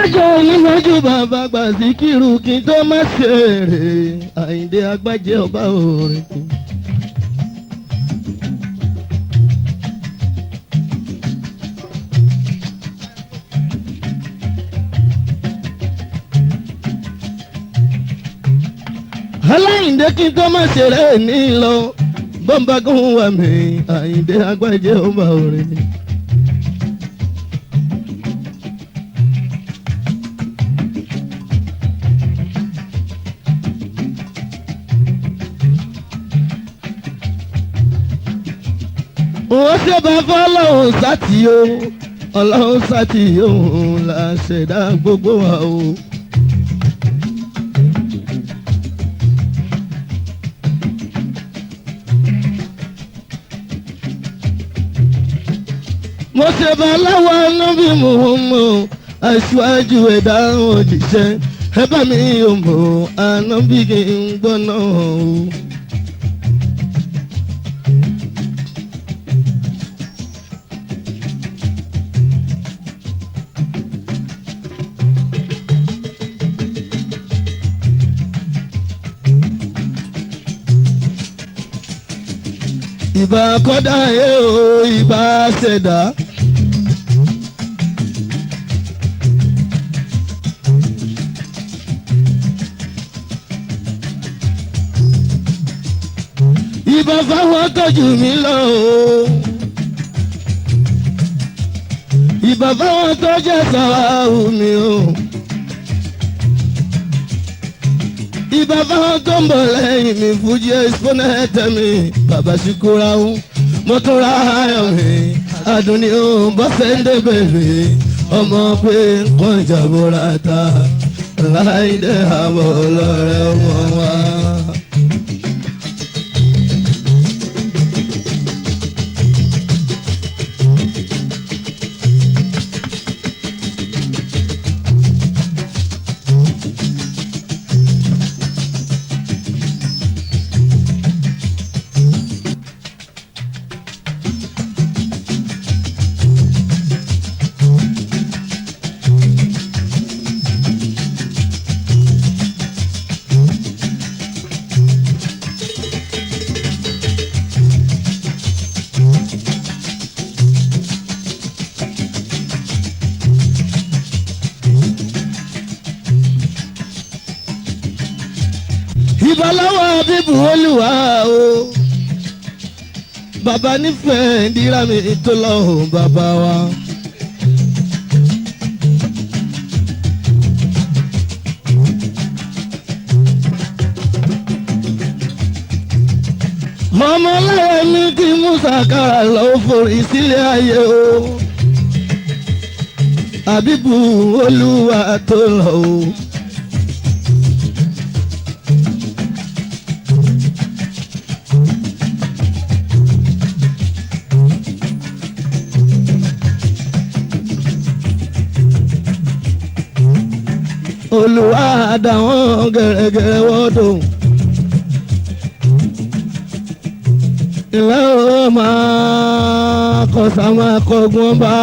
alájọ onímọ̀jú bàbá gbà sí kírun kí n tó má ṣeré Àyìndé Agbájé ọba orin. Aláyìndé kí n tó má ṣeré ní lọ bọ́mbà gún wà mí Àyìndé Agbájé ọba orin. wọ́n ṣe bá fọ́lọ́hún sátì o ọlọ́hún sátì òun là ṣẹ̀dá gbogbo wa o. mo ṣe bá láwọn anábì Muhammad aṣáájú ẹ̀dá òjíṣẹ́ ẹ bá mi ò mọ̀ anábì kí n gbọ́ náà o. ìbà kọ́dá yé o ìbà ṣẹ̀dá. ìbà fáwọn tọ́jú mi lọ o. ìbà fáwọn tọ́jú ẹ̀sọ́ mi o. ìbà fáwọn tó ń bọ̀ lẹ́yìn mi Fújì exponent mi bàbá Ṣíkúrà ń mo tún ra ayọ̀ mi Àdùnní ó bọ́sẹ̀ ń débèrè ọmọ pé nǹkan ìjàbọ̀ra ta Láìdé àbọ̀ lọ́rẹ́ ọmọ wa. ìbálọ́wọ́ bíbù Olúwa o bàbá nífẹ̀ẹ́ ìdíra mi tó lọ́hùn bàbá wa. mọ̀mọ́ láyé mi kí Musa kára lọ forí sílé ayé o àbíbù Olúwa tó lọ o. Olúwa dá wọn gẹ̀rẹ́gẹ̀rẹ́ wọ́dọ̀ ìwé ó máa kọsà máa kọgbọ́n bá.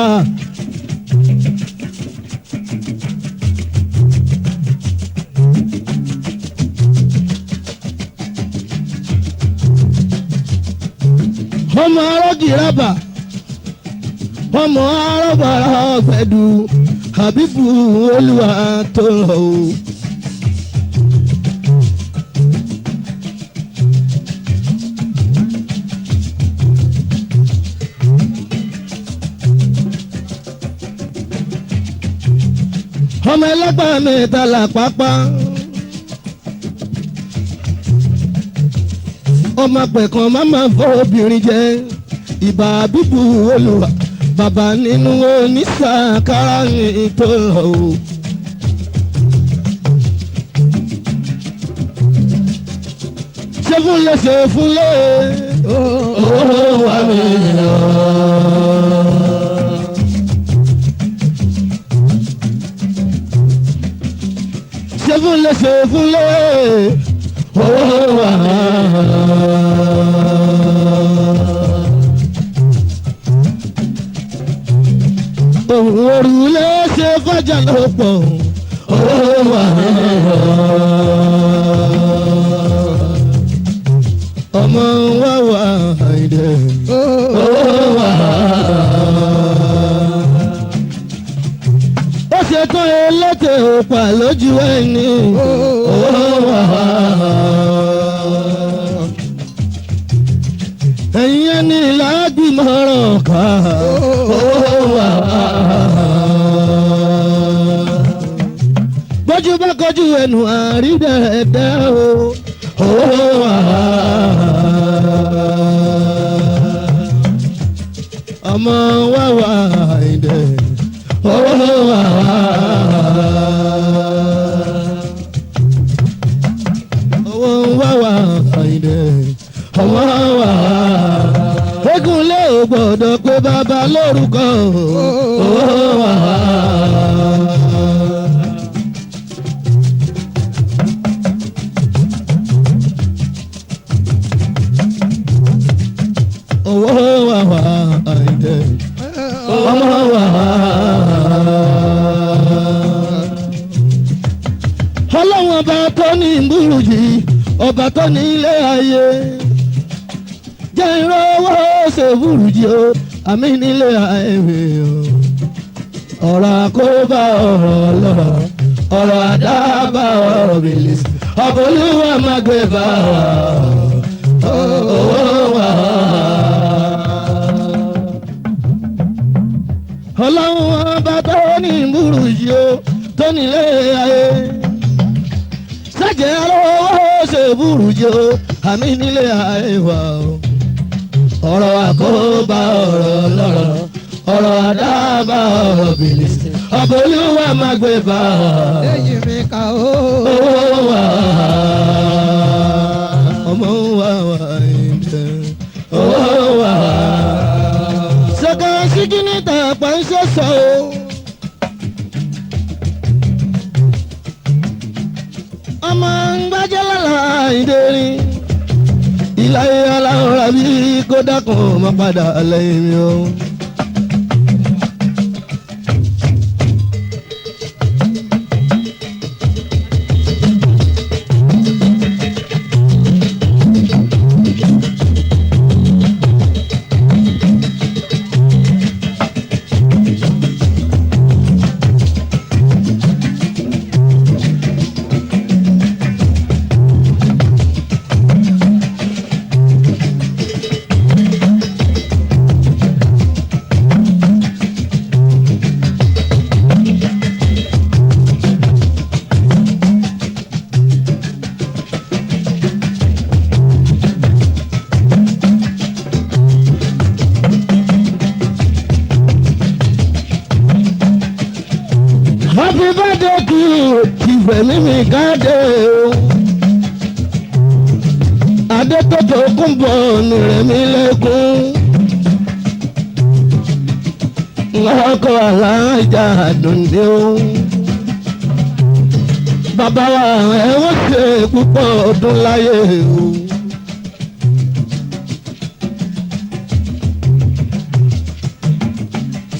ọmọ arọ́gìrábà ọmọ arọ́bàrà ọ̀gbẹ̀dù Habibu Olúwa tó lọ o. ọmọ ẹlẹ́gbàá mẹ́ta là pápá ọmọ pẹ̀kan máma fọ́ obìnrin jẹ ìbà Habibu Olúwa bàbá nínú onísàkárà tó lọ o. ṣé fún lè ṣe fún lè ó wà mí lọ. ṣé fún lè ṣe fún lè ó wà mí lọ. òun òrùlé ṣe fàjà ló pọ̀ owó wà ọmọ wa wà àìdẹ owó wà. ó ṣe tán elétè òpà lójú ẹni owó wà. ẹ̀yin ẹni lágbìmọ̀ràn ká owó wà. bójú bá kọjú ẹnu àrídẹ̀ẹ́dẹ́ o owó wà. ọmọ wa wà àìdẹ owó wà. owó wà wà àìdẹ ọmọ wa. egunlé ò gbọ́dọ̀ pé bàbá lórúkọ owó wà. owó wà wà àìdẹ ọmọ wà. ọlọ́run ọba tó ní ìbúrújì ọba tó ní ilé ayé jẹ́ ìrànwọ́ ṣe burújì o àmì nílé ayé o. ọ̀rọ̀ àkóbá ọ̀rọ̀ lọ́rọ̀ ọ̀rọ̀ àdábà ọ̀rọ̀ bìlísì ọ̀bọ̀lúwà má gbé bá owó wà. ọlọ́run ọba tó ní ìbúrújì o tó nílé ayé sẹ́jẹ̀ arọ́wọ́ ṣe burújì o àmì nílé ayé wa o. ọ̀rọ̀ àkóbá ọ̀rọ̀ lọ́rọ̀ ọ̀rọ̀ àdábà ọ̀rọ̀ bìlísì ọ̀bọ̀lúwà má gbé bá lẹ́yìn mi ká o. owó wà ọmọ wa wà ìjẹ owó wà. sọ̀kà síjú níta pàṣẹ sọ o. ọmọ ń gbájẹ́ lọ́la ìdérí ìláyé aláwọ̀ rabi kó dákun má padà lẹ́yìn mi o. Happy birthday to you, ìfẹ̀mí mi káde o. Adétọ́jọ́ kúnbọ̀ nìrẹ̀mí lẹ́kún. Ọkọ̀ alájà dùndé o. Bàbá wa ẹ̀wọ̀n ṣe púpọ̀ ọdún láyé o.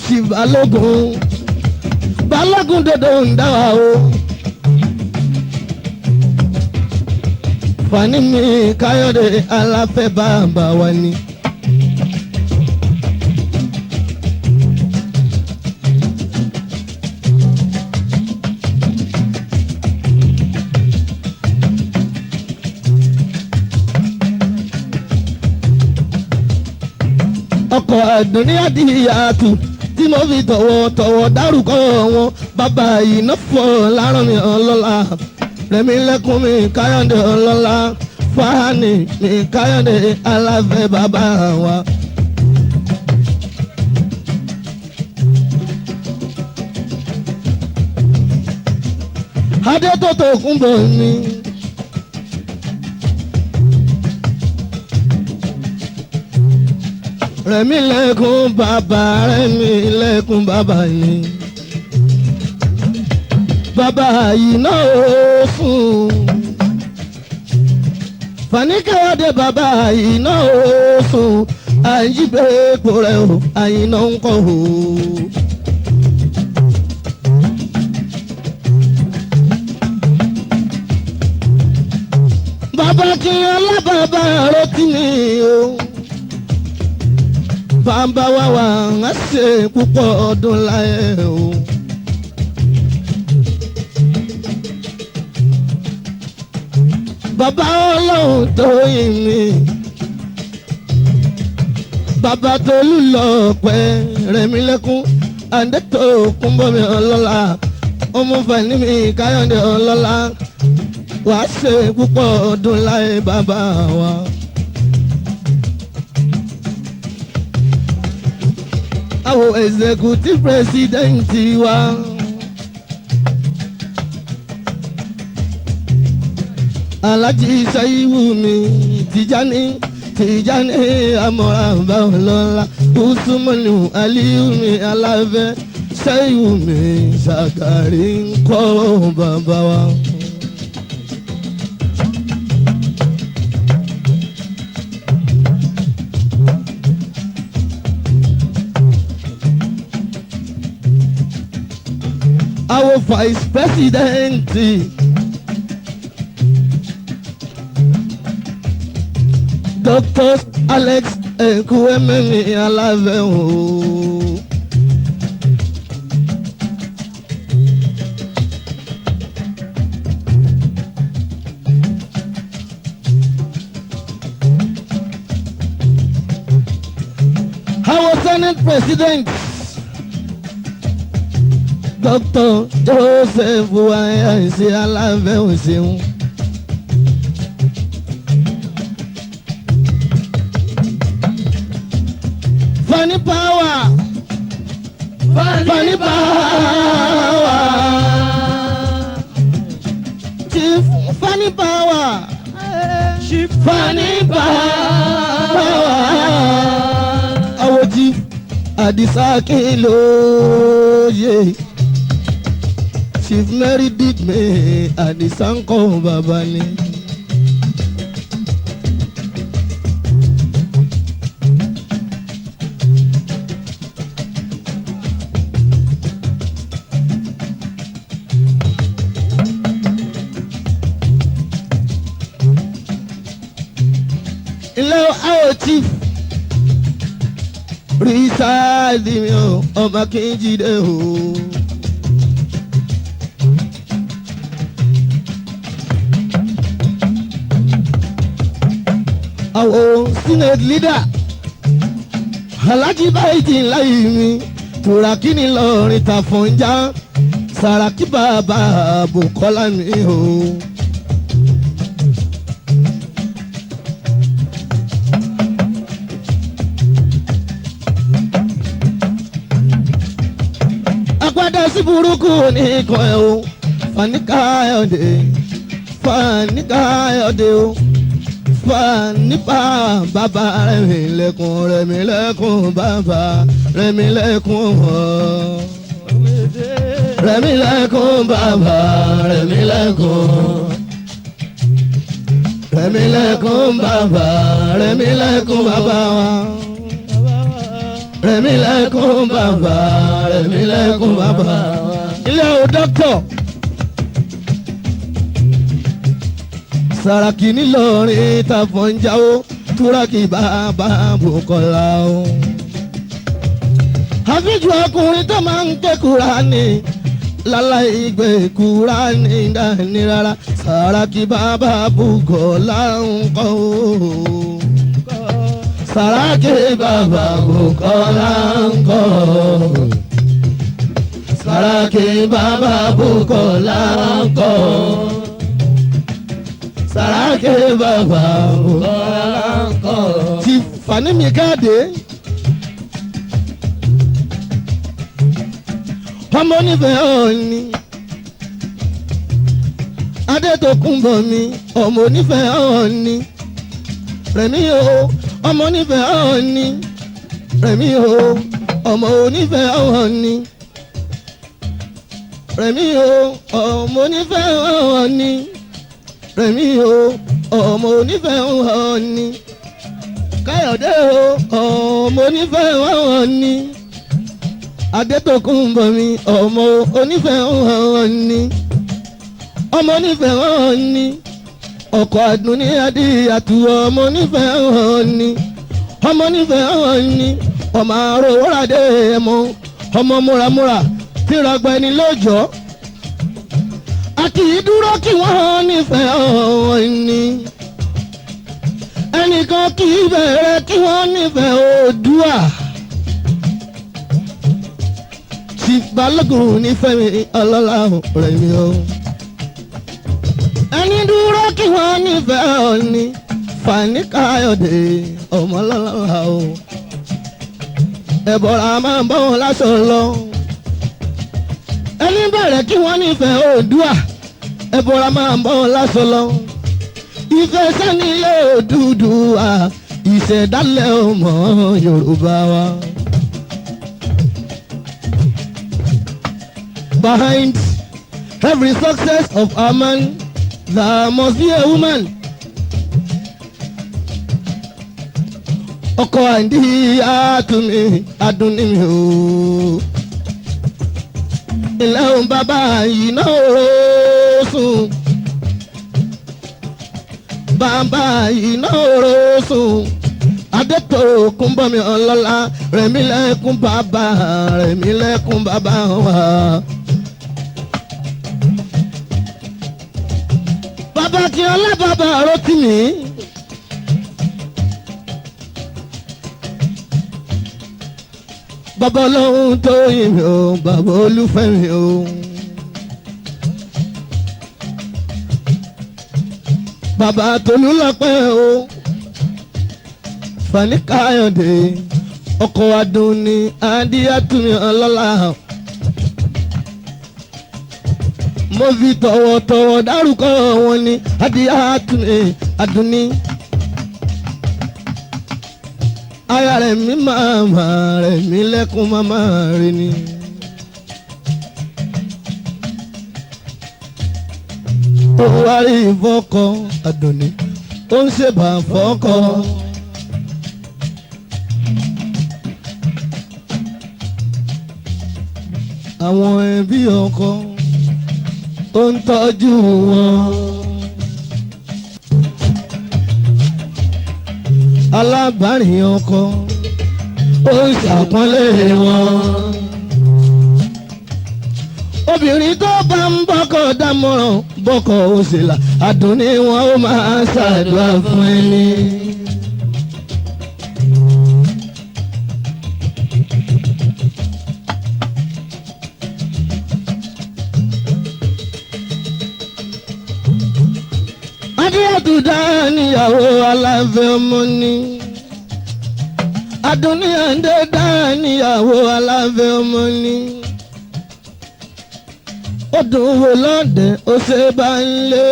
Ṣìbálógún. Balógun dodo ń dá wa o. Fani mi Káyọ̀dé aláfẹ́ bàbá wa ni. ọkọ̀ àdúnyàdìyàtù tí mo fi tọ̀wọ̀tọ̀wọ̀ dárúkọ wọn bàbá yìí náà fọ́ láràn mi ọlọ́lá rẹ̀mí lẹ́kùn mi Káyọ̀dé ọlọ́lá Fáàní mi Káyọ̀dé aláfẹ́ bàbá wa. adé tó tó kún bọ̀ ni. rẹ̀mí lẹ́kùn bàbá rẹ̀mí lẹ́kùn bàbá ni. bàbá yìí náà ó fún. Fani Káyọ̀dé bàbá yìí náà ó fún. àyíbẹ̀ èpo rẹ̀ o àyìnà ń kọ́ o. bàbá kí alábàbà rọtí ni o bàbá wa wà á ṣe púpọ̀ ọdún láyé o. bàbá ọlọ́run tó yìn mí bàbá Tolú lọ pẹ́ rẹ̀mí lẹ́kún àdètò kúnbọ̀mí ọlọ́lá ọmọ fani mi Káyọ̀dé ọlọ́lá wàá ṣe púpọ̀ ọdún láyé bàbá wa. àwọn executive president wa. Alhaji Ṣàyíwù mi Tìjání amọ̀ra báwọlọ́lá Usmanu Aliyu mi Aláfẹ́ Ṣàyíwù mi Ṣàkàrí ń kọ́ bàbá wa. Our vice president. Dr. Alex Ekwuememi Aláfẹ́ o. Our Senate President Dr. Joseph Ayase Aláfẹ́ o ṣeun. Funny power, funny power, Chief funny power, Chief funny power. Our Chief Adisa Kiloye, Chief Mary did me Adisa Nko Babani. Ilé àwọn Chief Rísáàdì mi ò ọmọ Akínjídé o. Àwọn Senate leader Alhaji Báyìí láyé mi Tùràkì ní lọ́rin Tàfọ̀njá Sàràkí bàbá Bùkọ́lá mi o. Agbada sí burúkú ní ikọ̀ ẹ̀ o Fani Káyọ̀dé o Fani pa bàbá Rẹ̀mí lẹ́kún bàbá Rẹ̀mí lẹ́kún Rẹ̀mí lẹ́kún bàbá Rẹ̀mí lẹ́kún bàbá Rẹ̀mí lẹ́kún bàbá wa. Rẹ̀mí lẹ́kún bàbá Rẹ̀mí lẹ́kún bàbá. Ilé o dọ́kítọ̀ Sàràkí nílọrin Tàfọ̀njá o Túràkì bàbá Bùkọ́lá o. Àfíjù ọkùnrin tó máa ń ké Kùránì láláì gbé Kùránì dání rárá Sàràkí bàbá Bùkọ́lá ń kọ́ o. Sàràkí bàbá Bùkọ́lá ń kọ́. Sàràkí bàbá Bùkọ́lá ń kọ́. Sàràkí bàbá Bùkọ́lá ń kọ́. Ti Fani mi káàdé. Ọmọ onífẹ̀ẹ́ ọ̀ọ́ni. Adétòkùnbọ̀ mi ọmọ onífẹ̀ẹ́ ọ̀ọ́ni. Rẹ̀mí o ọmọ onífẹ̀ẹ́ ọ̀ọ́ni. Rẹ̀mí o ọmọ onífẹ̀ẹ́ ọ̀ọ́ni. Rẹ̀mí o ọmọ onífẹ̀ẹ́ ọ̀ọ́ni. Rẹ̀mí o ọmọ onífẹ̀ẹ́ ọ̀ọ́ni. Káyọ̀dé o ọmọ onífẹ̀ẹ́ ọ̀ọ́ni. Adétòkùnbọ̀ mi ọmọ onífẹ̀ẹ́ ọ̀ọ́ni. Ọmọ onífẹ̀ẹ́ ọ̀ọ́ni. ọkọ̀ àdùn ní adíyàtú ọmọ nífẹ̀ẹ́ hàn ni ọmọ nífẹ̀ẹ́ hàn ni ọmọ àròwọ́radé ẹ̀mọ́ ọmọ múramúra tìrọ̀gbẹ́ ni lójọ́ a kì í dúró kí wọ́n nífẹ̀ẹ́ hàn ni ẹnìkan kì í bẹ̀rẹ̀ kí wọ́n nífẹ̀ẹ́ Oòduà tí Balógun nífẹ̀ẹ́ mi ọlọ́lá rẹ̀ mi o ẹni dúró kí wọ́n nífẹ̀ẹ́ hàn ni Fani Káyọ̀dé ọmọ ọlọ́lá o ẹ̀bọ̀ra máa ń bọ́ wọn lásán lọ ẹni bẹ̀rẹ̀ kí wọ́n nífẹ̀ẹ́ Oòduà ẹ̀bọ̀ra máa ń bọ́ wọn lásán lọ ìfẹ́ sẹ́ni yóò Odùduwà ìṣẹ̀dálẹ̀ ọmọ Yorùbá wa. Behind every success of a man there must be a woman. ọkọ àǹdí àtúnmí adúnnímí o ilé òun bàbá yìí náà ó sùn bàbá yìí náà ó sùn adétò kún bọ́mi ọlọ́lá rẹ̀mí lẹ́kún bàbá wa. bàbá kí ọlá bàbá Rótìmí. bàbá Ọlọ́run tó yìn mí o bàbá olúfẹ́ mi o. bàbá Tolúlọpẹ́ o Fani Káyọ̀dé ọkọ̀ adùn ní adíyàtúmí ọlọ́lá. mo fi tọ̀wọ̀tọ̀wọ̀ dárúkọ wọn ní adíyàtúmí adùnní. aya rẹ̀ mi màmá rẹ̀ mi lẹ́kún màmá rẹ̀ ni. ó wá rí ìfọ́kọ Àdùnní ó ń ṣèbà fọ́kọ. àwọn ẹbí ọkọ ó ń tọ́jú wọn. alábàárìn ọkọ ó ń ṣàpọ́nlé wọn. obìnrin tó bá ń bọ́kọ dámọ̀ràn bọ́kọ ó sì là Àdùnní wọn ó máa ṣàdúrà fún ẹni. adéyàtúndà níyàwó Aláfẹ́ ọmọ ni. Àdùnní àǹdé dá níyàwó Aláfẹ́ ọmọ ni. ó dùn wò lọ́dẹ̀ ó ṣe bá ń lé.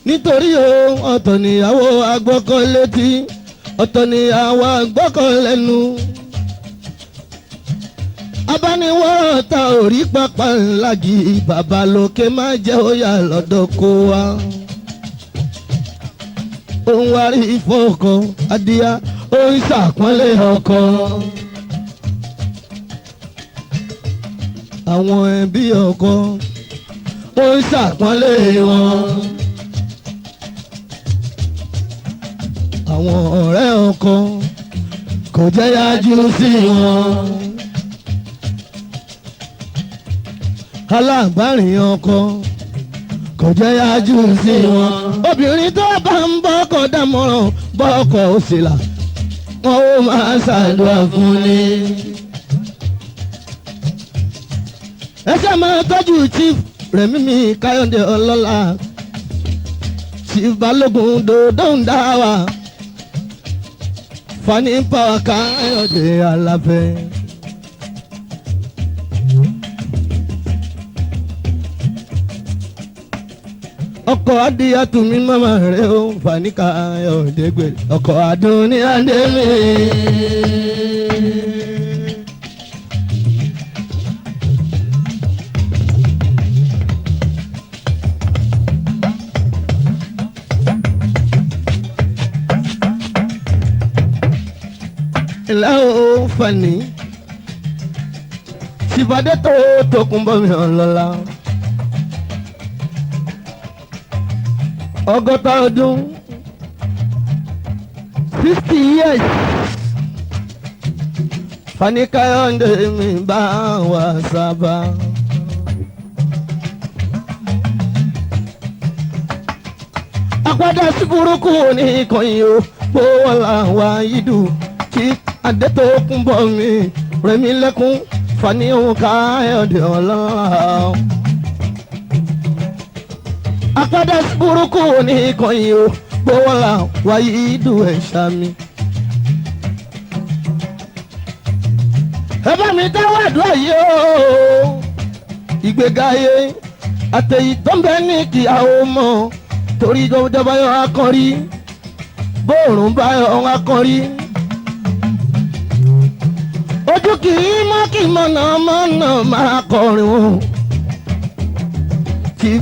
nítorí o ọ̀tọ̀ níyàwó agbọ́kọ̀ létí ọ̀tọ̀ níyàwó agbọ́kọ̀ lẹ́nu. abániwọ̀rọ̀ ta orí pápá ńlá jì bàbá lókè má jẹ́ òyà lọ́dọ̀ kó wa. òun wá rí ìfọ̀kọ̀ adìyà ó ń ṣàpọ́nlé ọkọ. àwọn ẹbí ọkọ ó ń ṣàpọ́nlé wọn. àwọn ọ̀rẹ́ ọkọ kò jẹ́ yájú sí wọn. alábàárìn ọkọ kò jẹ́ yájú sí wọn. obìnrin tó bá ń bọ́kọ dámọ̀ràn bọ́kọ ó sì là wọn ó máa ṣàdúrà fún ni. ẹ ṣe máa tọ́jú Chief Rẹ̀mí mi Káyọ̀dé ọlọ́lá Chief Balógun dòdò ń dá wa Fani Power Káyọ̀dé Aláfẹ́. ọkọ̀ adìyàtúmí mama rẹ̀ ó Fani Káyọ̀dé gbé ọkọ̀ Àdùnní àǹdé mi. ilé o Fani ṣìbàdé tó tókun bọ́ mi ọlọ́lá. ọgọ́ta ọdún 60 years Fani Káyọ̀dé mi bá wa sábà. Àpàdé sí burúkú ní ìkànnì o gbówó làwọn ayídù kí Adétókunbọ̀ mi Rẹ̀mílẹ́kún Fani Káyọ̀dé ọlọ́run. Àpàdé sí burúkú ní ìkànnì o gbówó làwọn ayídù ẹ̀ṣá mi. Ẹ bá mi dáwọ́ àdúrà yìí o ìgbéga ayé àtẹ̀yí tó ń bẹ ní kí a ó mọ̀ torí jọba yọ akọrí bóòrùn bá yọ akọrí ojú kì í mọ́ kí mọ̀nàmọ́ná máa kọrin o kí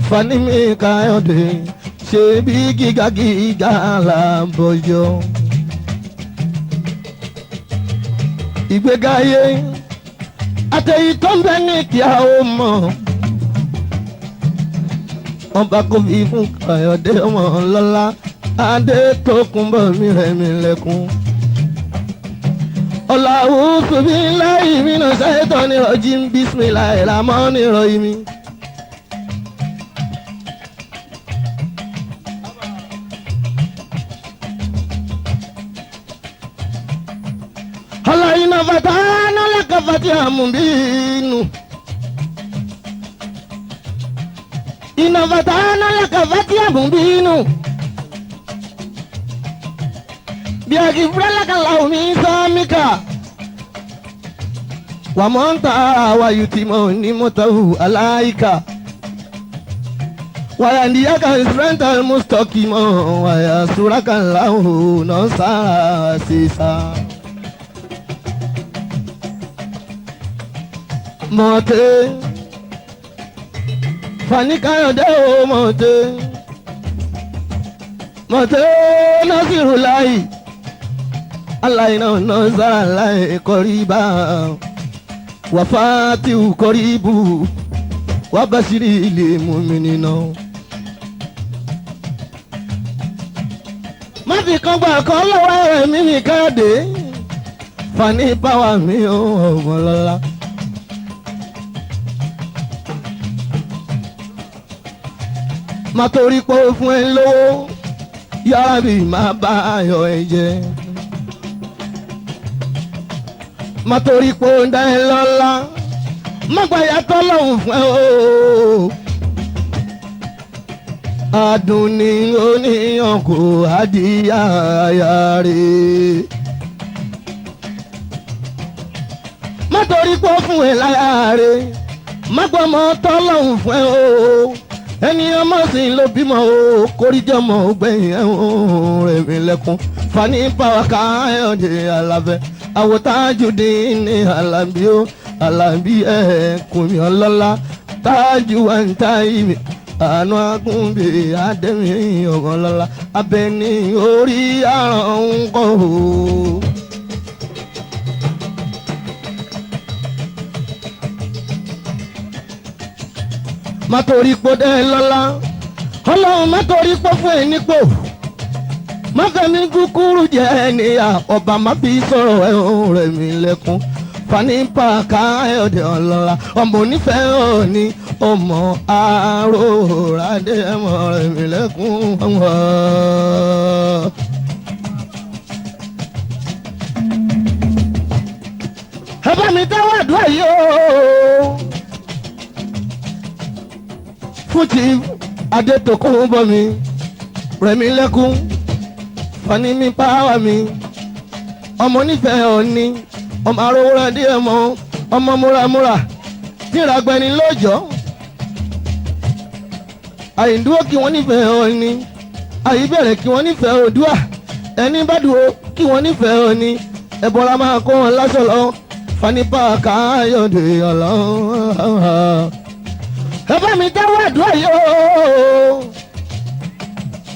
Fani mi Káyọ̀dé ṣe bí gíga gíga làbọ̀yọ̀. Ìgbéga ayé àtẹ̀yí tó ń bẹ ní kí a ó mọ̀ ọba kò fi fún Káyọ̀dé ọmọ lọ́lá Adétókunbọ̀ mi Rẹ̀mílẹ́kún. Ọ̀làwù sùbí láì mí náà ṣáyẹ́tọ̀ ní ọjí ń bísímìláì rámọ́ ní ìrọ̀yìn mi. Iná fata nala kafati amumbinu. Iná fata nala kafati amumbinu. Biagi frala kalau misamika. Wa monta wa yutimo ni motahu alaika. Wa yandiaka isrenta mustaqimo wa yasuraka lahu nosa sisa. Mọ̀tẹ́ Fani Káyọ̀dé o mọ̀tẹ́ mọ̀tẹ́ Nasiru láì aláì náà náà sára láì kọrí bá wàfáàtìwù kọrí bù wàbàṣírí ilé mùmínì náà. Má fi kan gbà kan lọ́wọ́ ẹ̀mí mi Káyọ̀dé Fani báwa mi ò ọmọ lọ́la. Má torí pé ó fún ẹ lówó yára bí má bá ayọ̀ ẹ jẹ́. Má torí pé ó ń dá ẹ lọ́lá má gbàyà tọ́lọ́hùn fún ẹ o. Adùn ni oníyàn kò adìyà rẹ̀. Má torí pé ó fún ẹ láyà rẹ̀ má gbọ́mọ tọ́lọ́hùn fún ẹ o. Ẹni ọmọ sì ló bímọ o kórìjọmọ gbẹ̀yìn ẹ̀hún Rẹ̀mílẹ́kún Fani Káyọ̀dé Alábẹ́ àwòtájúdín ní Alábí o Alábí ẹ̀kúnmi ọlọ́lá tájú wa ń ta ìmì àánú agúnbè àdẹ́mì ọ̀gọ́lọ́lá abẹ́ni orí àrùn ń kọ́ o. Má torí pé dé lọ́lá Ọlọ́run má torí pé fún ẹ nípò má fẹ́mi kúkúrú jẹ́ ẹnìyà ọba má fi sọ̀rọ̀ ẹ̀hún Rẹ̀mílẹ́kún Fani Káyọ̀dé ọlọ́lá ọmọ onífẹ̀ẹ́ òní ọmọ àròrádé ẹ̀mọ Rẹ̀mílẹ́kún ọmọ. Ẹ bá mi dáwọ́ àdúrà yìí o. Fún ti Adétókunbọ̀ mi Rẹ̀mílẹ́kún Fani mi páwà mi ọmọ onífẹ̀ẹ́ òní ọmọ arówóra díẹ̀ mọ́ ọmọ múramúra tí ìràgbẹ́ni lọ́jọ́ àyíndúró kí wọ́n nífẹ̀ẹ́ òní àyíbẹ̀rẹ̀ kí wọ́n nífẹ̀ẹ́ Oòduà ẹni bá dúró kí wọ́n nífẹ̀ẹ́ òní ẹ̀bọ̀ra máa kó wọn láṣọ lọ Fani Káyọ̀dé ọlọ́run. Ẹ bá mi dáwọ́ àdúrà yìí o.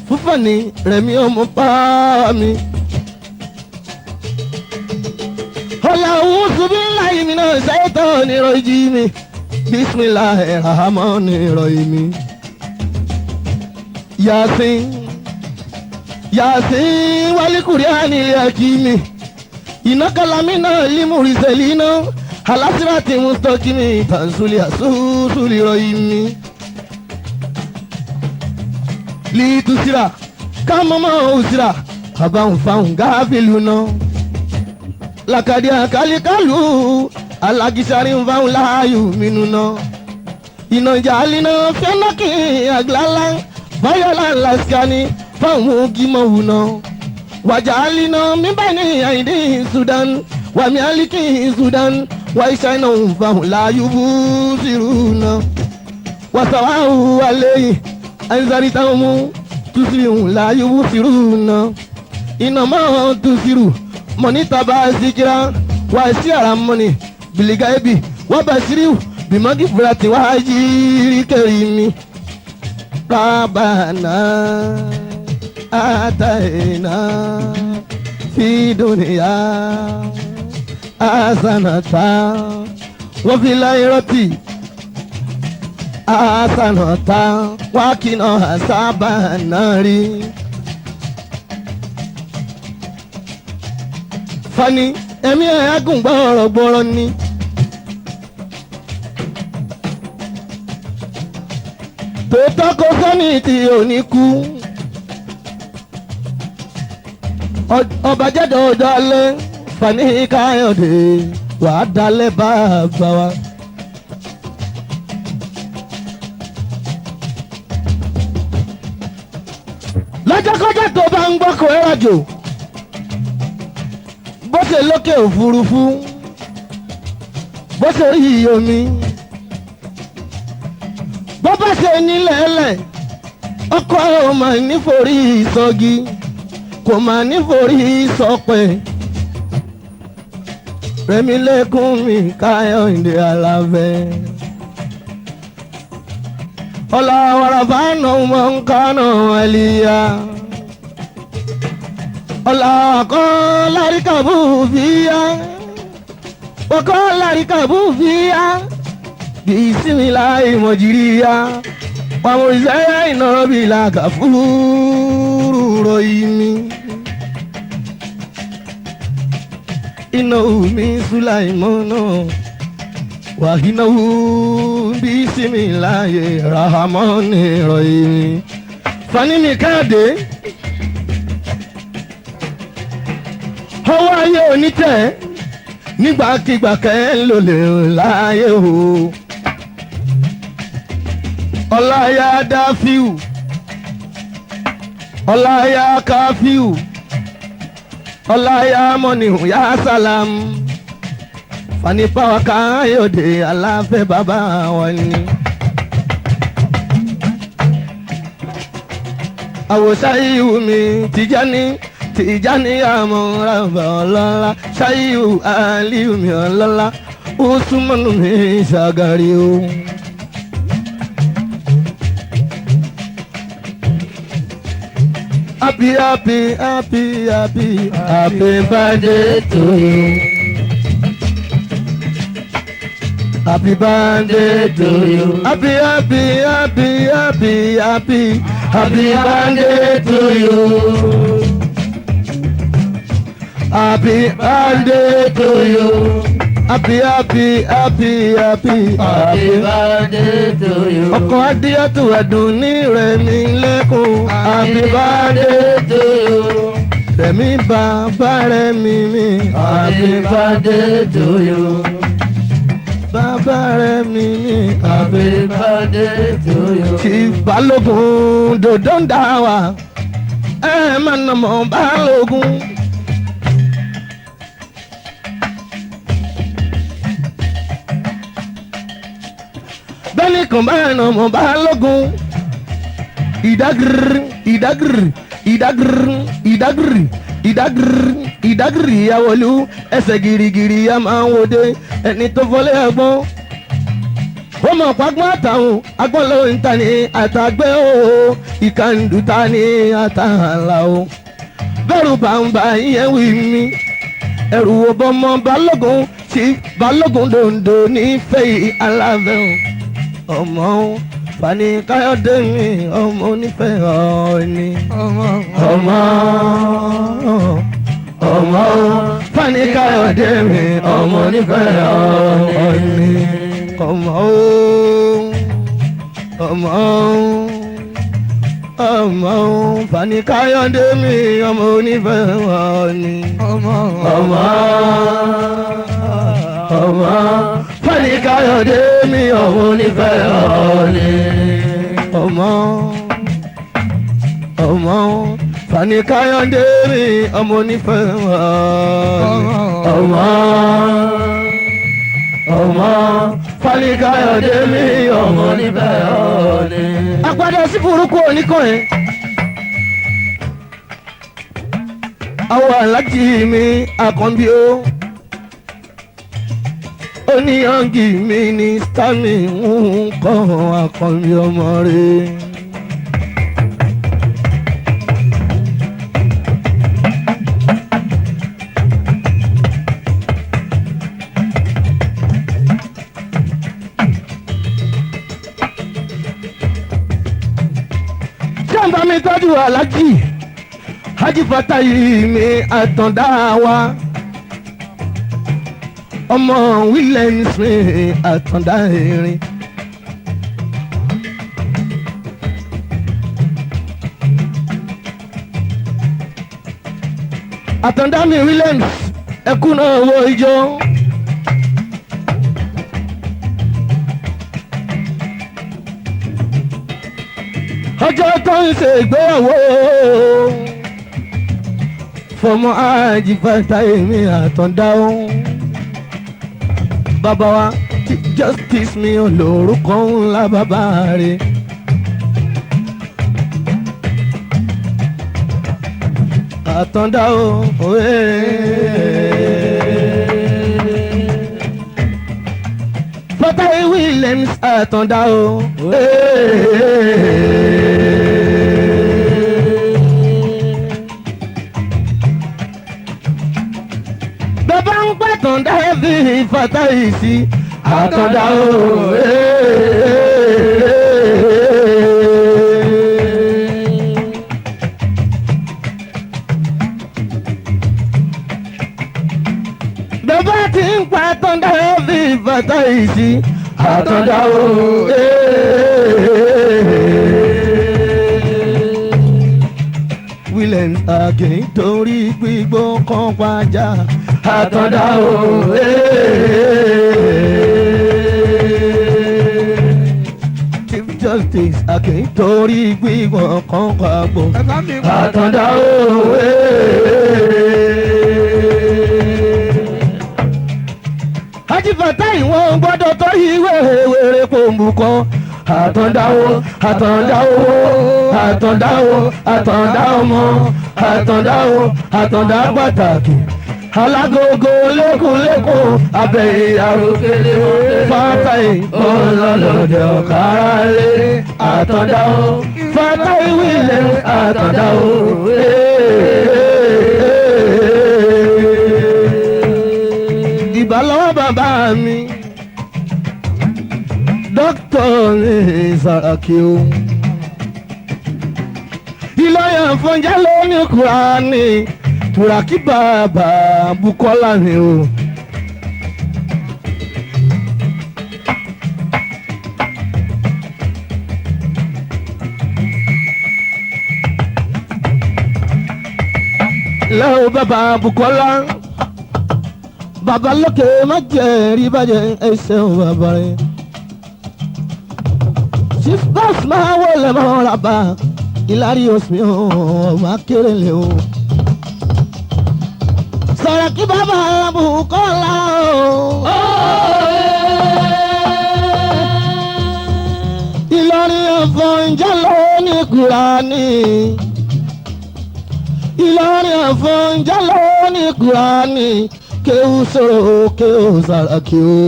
Fún Fani Rẹ̀mí ọmọ páwà mi. Ọ̀làwùsù bí láì mi náà ṣàyẹ̀tọ̀ nírọ̀ ìjì mi. Bísímìláhì ràhámọ́nì rọ̀hìmí. yasin yasin walikuri anile akimi inakalamina limuriselina halasirati mustakimi tansuli asusuli roimi litusira kamama usira abanfahun gabiluna lakadi akalikalu alagisari nfahun láàyò minuna ìnàjàlínà fẹ́nàkì àgbàlá báyọ̀lá làṣkani fáwọn gímọ̀wùnà wàjàlínà mímbàní àìdí Sudan wàmí àlìkì Sudan wàìṣàìnà fáwọn láyùbù sírùnà wàsàwáhù àlẹ́yìn àìsàrí táwọn mú tùsírùn láyùbù sírùnà ìnàmọ́ tùsírù mọ̀nítàbà síkírà wàìsí àràmọ́ni bìlìgàẹ́bì wàbàṣíríù bimagi furati wajiri kerimi Rabbana ataina fi dunya hasanata wa fil akhirati hasanata wa qina azaban nari. Fani ẹ̀mí ẹ̀ agùn gbọ́rọ̀gbọ́rọ̀ ni. Tòótọ́ kò sẹ́ni tí ò ní kú. Ọba jẹ́dọ̀ ọjọ́ alẹ́ Fani Káyọ̀dé wàá dalẹ̀ bàbá wa. Lọ́jọ́kọ́jọ́ tó bá ń gbọ́kọ̀ ẹ̀ rajò bó ṣe lókè òfurufú bó ṣe rí omi bó bá ṣe nílẹ̀ẹ́lẹ̀ ọkọ̀ ò mà níforí ìsọgi kò mà níforí ìsọpẹ̀ Rẹ̀mílẹ́kún mi Káyọ̀dé Alábẹ́ ọ̀làwàràfà náà mọ̀ ń kánà ẹ̀lìyà ọ̀làkọ́ láríkàbù fìyà ọkọ̀ láríkàbù fìyà bisimilahi mọ̀jìríyá pàmò ìṣẹ́yà ìnáwó bíi làkàfúrú ròyìnmí. Ìnáwó mi Sùláìmọ́nà wà ìnáwó bisimilahi rahamani ròyìnmí. Fani Káyọ̀dé ọwọ́ ayé onítẹ̀ nígbàkigbà kẹ́ ń lò lè láyé o. Ọláyà Dáfíù Ọláyà Káfíù Ọláyà Mọ́nìhùn yá sálám Fani Power Káyọ̀dé Alábẹ́ bàbá wọn ni. Àwòṣáyíwù mi Tìjání àmọ́ràbà ọlọ́lá Ṣáyíwù Àlíù mi ọlọ́lá Úsùmánù mi Ṣàgàrí o. Happy, happy, happy, happy, happy birthday to you. Happy birthday to you. Happy, happy, happy, happy, happy, happy birthday to you. Happy birthday to you. Happy, happy, happy, happy, happy birthday to you. Ọkọ̀ adíyàtò ẹ̀dùn ní Rẹ̀mílẹ́kún. Happy birthday to you. Rẹ̀mí bàbá Rẹ̀mí mi. Happy birthday to you. Bàbá Rẹ̀mí mi. Happy birthday to you. Chief Balógun dòdò ń dá wa. Máa nà mọ́ Balógun. Bẹ́ẹ̀ni kan bá ẹ̀nà ọmọ Balógun ìdágìrì ìdágìrì ìdágìrì ìdágìrì ìdágìrì ìdágìrì ìyàwó ẹsẹ̀ gìrìgìrì a máa ń wòde ẹni tó fọlé ẹ̀gbọ́n ó mọ̀ pàgbọ́n àtàwọn agbọ́n ló ń ta ní àtàgbẹ́ o ìkàndù ta ní àtàlà o bẹ́rù bàǹbà ìyẹn wí mi ẹ̀rù wo bọ́mọ Balógun tí Balógun dòńdó nífẹ̀ẹ́ Alábẹ́ o ọmọ Fani Káyọ̀dé mi ọmọ onífẹ̀ẹ́ ọ̀ọ́ni. ọmọ Fani Káyọ̀dé mi ọmọ onífẹ̀ẹ́ ọ̀ọ́ni. ọmọ Fani Káyọ̀dé mi ọmọ onífẹ̀ẹ́ ọ̀ọ́ni. ọmọ Fani Káyọ̀dé mi ọmọ onífẹ̀ẹ́ ọ̀ọ́ni. ọmọ Fani Káyọ̀dé mi ọmọ onífẹ̀ẹ́ ọ̀ọ́ni. ọmọ Fani Káyọ̀dé mi ọmọ onífẹ̀ẹ́ ọ̀ọ́ni. Àpàdé sí burúkú oníkan yẹn. Àwọn alájí mi Àkànbí o. Oníyànjú mi ní Stanley ń kọ́ Àkànbí ọmọ rẹ̀. Jàǹbá mi tọ́jú alájí Haji Fatayi mi Àtàndá wa. Ọmọ Williams mi Àtàndá erin. Àtàndá mi Williams ẹkún náà wo ijó. Ọjọ́ tó ń ṣe ìgbéyàwó fọmọ Haji Fatayi mi Àtàndá o. Bàbá wa justice mi olórúkọ ńlá bàbá rẹ̀. Àtàndá o. Fatayi Williams Àtàndá o. Bàbá ń pẹ́ Àtàndá bí Fatayi sí Àtàndá o. Bàbá ti ń pa Àtàndá bí Fatayi sí Àtàndá o. Williams again torí gbígbó kan pàjá Àtàndá o. Chief Justice again torí gbígbó kan pàgbó Àtàndá o. Haji Fatayi wọn gbọ́dọ̀ tó yí wèrè pòǹbù kan. Àtàndá o, Àtàndá o, Àtàndá o, Àtàndá ọmọ, Àtàndá o, Àtàndá pàtàkì. Alágogo lékúnlékún abẹ́ àròkèlè Fatayi ọlọ́lọ́dẹ ọ̀kárálé. Àtàndá o, Fatayi Williams Àtàndá o. Ìbà lọ́wọ́ bàbá mi Dókítà ní Sàràkí o. Ìlọ́yà fúnjẹ́ ló ní Kùránì Tùràkì bàbá Bùkọ́lá ni o. Lẹ́wọ̀ bàbá Bùkọ́lá bàbá lókè má jẹ́ rí bàjẹ́ ẹsẹ̀ bàbá rẹ̀. Chief boss máa wọlé mọ́ rábà ìlárí oṣù ọmọ akérèlé o. Sàràkí bàbá Bùkọ́lá o. Ìlọrin ọ̀fọ̀ ìjà ló ní Kùránì. Ìlọrin ọ̀fọ̀ ìjà ló ní Kùránì. Kéwù sọ̀rọ̀ kéwù Sàràkí o.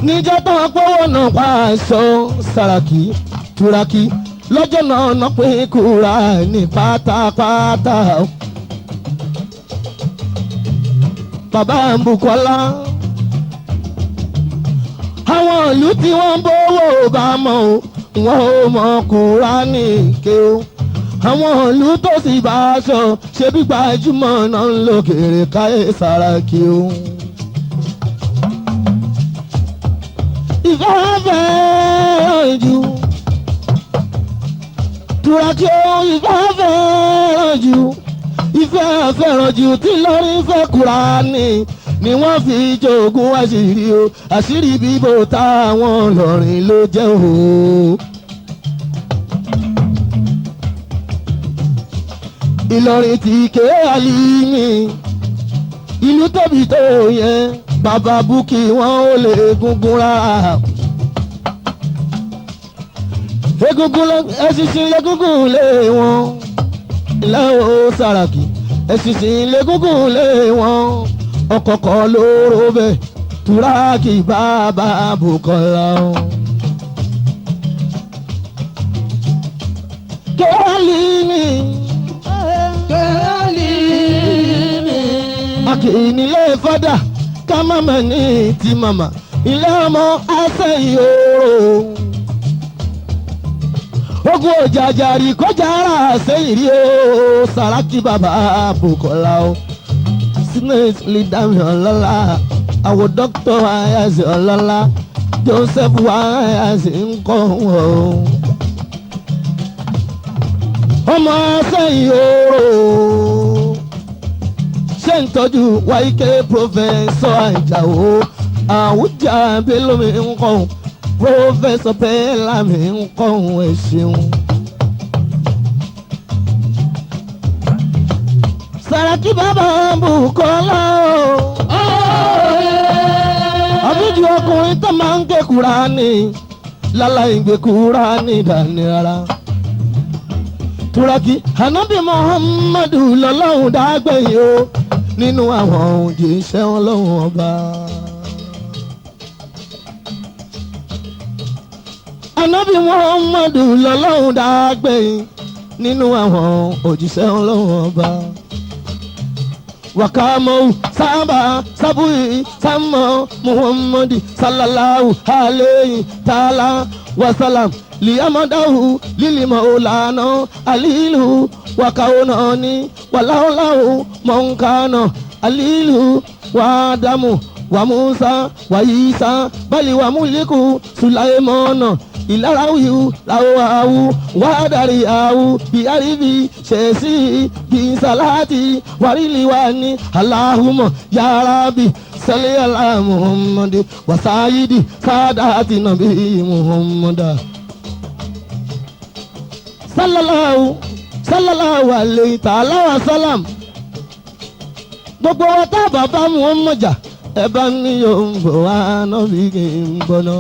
Níjọ́ tó ń pọ́wọ́ náà pa aṣọ Sàràkí Túrákì lọ́jọ́ náà ná pín kúra ní pátápátá. Bàbá Bùkọ́lá àwọn ìlú tí wọ́n bówó bá mọ̀ o wọ́n ò mọ̀ Kùránì ké o. Àwọn ìlú tó sì bá aṣọ ṣe bí gbajúmọ̀ náà ń lo kèrè káyé Sàràkí o. Ìfẹ́ fẹ́ràn jù Túrákì o, ìfẹ́ fẹ́ràn jù, ìfẹ́ fẹ́ràn jù tí lórí fẹ́ Kùránì ni wọ́n fi jogún àṣírí o, àṣírí bíbò táwọn lọ́rin ló jẹ́ o. Ìlọrin ti ké Àlímì ìlú tóbi tó yẹn bàbá Búkì wọn ò lè gungun rárá. Egungun ẹṣinṣin légúngún lé wọn ilé o Sàràkí ẹṣinṣin légúngún lé wọn ọkọ̀ọ̀kọ̀ lóró bẹ́ẹ̀ Túrákì bàbá Bùkọ́lá o. Àlímì akínilé fada ká mama ní ti mama ilé ọmọ Àsẹ̀yìn ooo. Ogun òjàjàrí kọjá ara Àsẹ̀yìn rí o Sàràkí bàbá Bùkọ́lá o. Senate leader mi ọlọ́lá àwọn dókítà Ayáṣẹ́ ọlọ́lá Joseph Ayáṣẹ́ ń kọ́ wọn o. Ọmọ Àsẹ̀yìn ooo ṣe ń tọ́jú Wáíkè Professor Àjàó Àwùjá Bélómi ń kọ́ Professor Bẹ́lámi ń kọ́ ẹ̀ ṣeun. Sàràkí bàbá Bùkọ́lá o. Àbújù ọkùnrin tó máa ń ké Kùránì láláì gbé Kùránì dání rárá. Túrákì Ànábì Muhammadu lọ́lọ́hun dágbẹ̀yìn o nínú àwọn òjíṣẹ́ Ọlọ́hun ọba. Ànábì Muhammadu lọ́lọ́hun dágbẹ̀yìn nínú àwọn òjíṣẹ́ Ọlọ́hun ọba. Wàkàmọ́ sábà sábúyì sámọ́ Muhammadi sallallahu alayhi ta'ala wa salam liyamadahu lilimaulana alilu wakaunani walaulahu monkana alilu wadamu wa Musa wa Isa bali wa muliku Sulaimana ilarawiu lawawu wadariawu biaribi shesi bisalati wariliwani Allahumma ya Rabbi salli ala Muhammad wa sayyidi sadati nabi Muhammad sallallahu alayhi ta'ala wa salam. Gbogbo wa tá bàbá Muhammad jà ẹ bá ní yóò ń bọ̀ wá náà bí kì í gbọ́ná.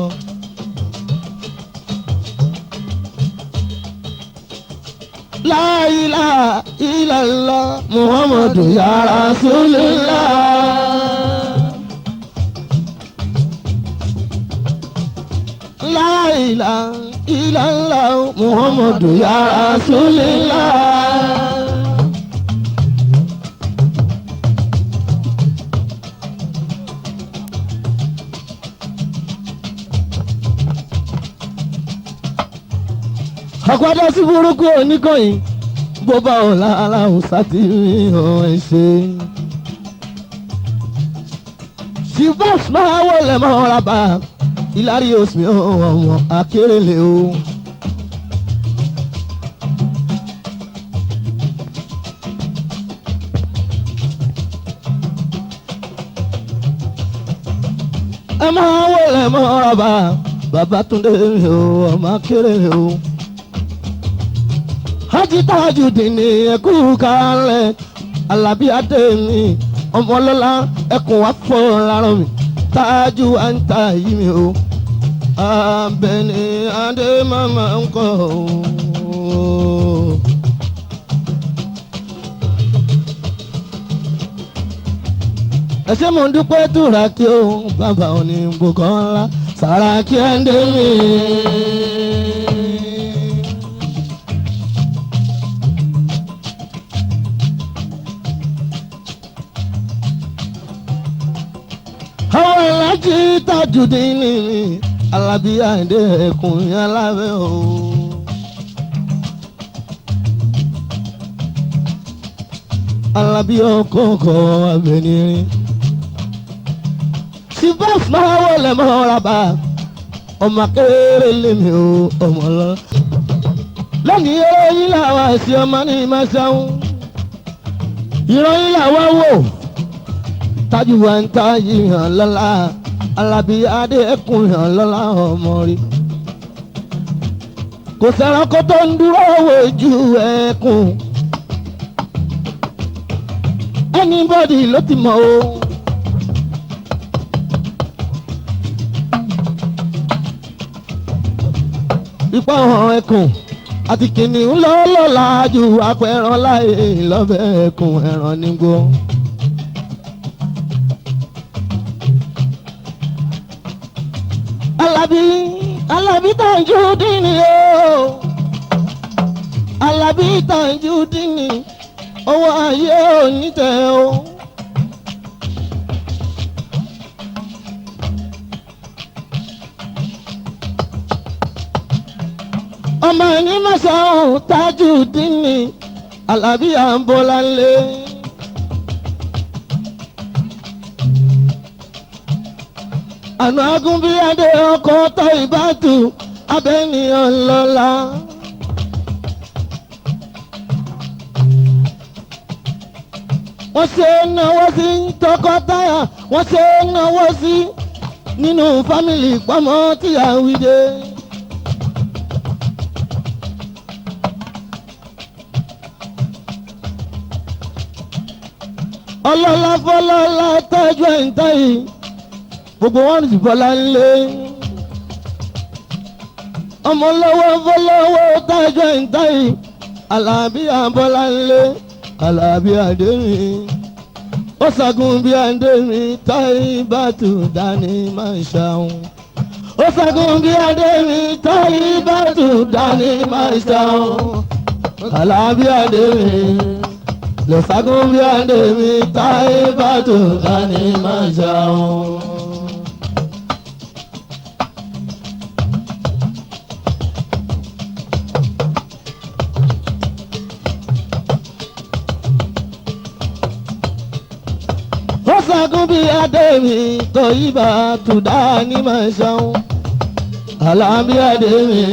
La ilaha illallah Muhammadu ya Rasulullah. La ilaha illallah Muhammadu ya Rasulullah. Àgbàdo sí burúkú oníkànnì bó bá ọ̀la aláwùsá ti rí hàn ẹ̀ ṣe. Sivas máa wọlé mọ́ ọ́ra bá Ìlàrí oṣù ọ̀wọ̀n Akérèlé o. Ẹ máa wọlé mọ́ ọ́ra bá Babátúndé o ọmọ Akérèlé o. Hájì Tajudeen ní ẹkú kalẹ̀ Alábí Adémi ọmọlọ́lá ẹkùn wá fọ́ lára mi Tájú àǹtà yìí mi o. Abẹ́ni Adé màmá ń kọ́ o. Ẹ ṣé mo dúpẹ́ Túrákì o bàbá òní Bùkọ́lá Sàràkí Adémi. alájí Tajudeen ni Alábí Àyìndé ẹkùn alábẹ́ o. Alábí ọkọ̀ọ̀kọ̀ abẹnirin sibaf máa wọlé mọ́ra bá ọmọ akéré lèmi o ọmọ lọ. lẹ́yìn eré yìí làwọn àti ọmọ ní ìmọ̀sáwọn ìròyìn làwọn wò tájú wa ń ta yìí hàn lọ́la Alábí Adé ẹkùn hàn lọ́la ọmọ rí. kò sẹ́ranko tó ń dúró wojú ẹkùn anybody ló ti mọ̀ o. ipa hàn ẹkùn àti kìnìún lọ́lọ́la ju apẹ̀rán láì lọ́bẹ̀ ẹkùn ẹ̀ràn nígbó. Alábí Tajudeen o Alábí Tajudeen owó ayé òní tẹ o. ọmọ ẹni mẹ́sàn-án Tajudeen Alábí Àǹbọ̀láńlé. àná Agúnbíadé ọkọ̀ tó ìbátú abẹ́niyàn lọ́la. wọ́n ṣe náwó sí tọkọtaya wọ́n ṣe náwó sí nínú fámìlì pamọ́ tí a wí dé. ọlọ́lá fọlọ́lá tọ́jú ẹ̀ ń tẹ́ yìí gbogbo wọn sì bọ́lá ńlé. ọmọ lọ́wọ́ fọlọ́wọ́ tọ́jú ẹ̀ ń tẹ́ yìí Alábí Àǹbọ̀lá ńlé. Alábí Adémi ó ṣàgùn bí Adémi Táíbàtù dání máa ń ṣàwọn. ó ṣàgùn bí Adémi Táíbàtù dání máa ń ṣàwọn. Alábí Adémi lè ṣàgùn bí Adémi Táíbàtù dání máa ń ṣàwọn. Ṣàgùn bí Adémi Táíbàtù dání máa ṣàwọn. Alábí Adémi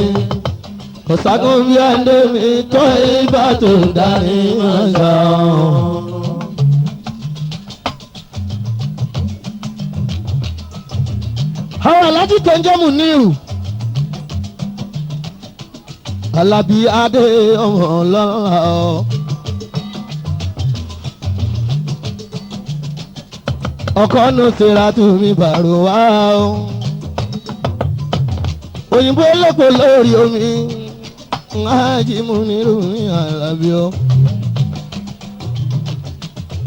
kò ṣàgùn bí Adémi Táíbàtù dání máa ṣàwọn. àwọn alájí tó ń jẹ́ Mùníù Alábí Adé ọmọ ọlọ́run ọ̀. ọkọ nù Sírátù mi bàrò wá o. òyìnbó lóko lórí omi ńlájí Múnírù ní Alábí o.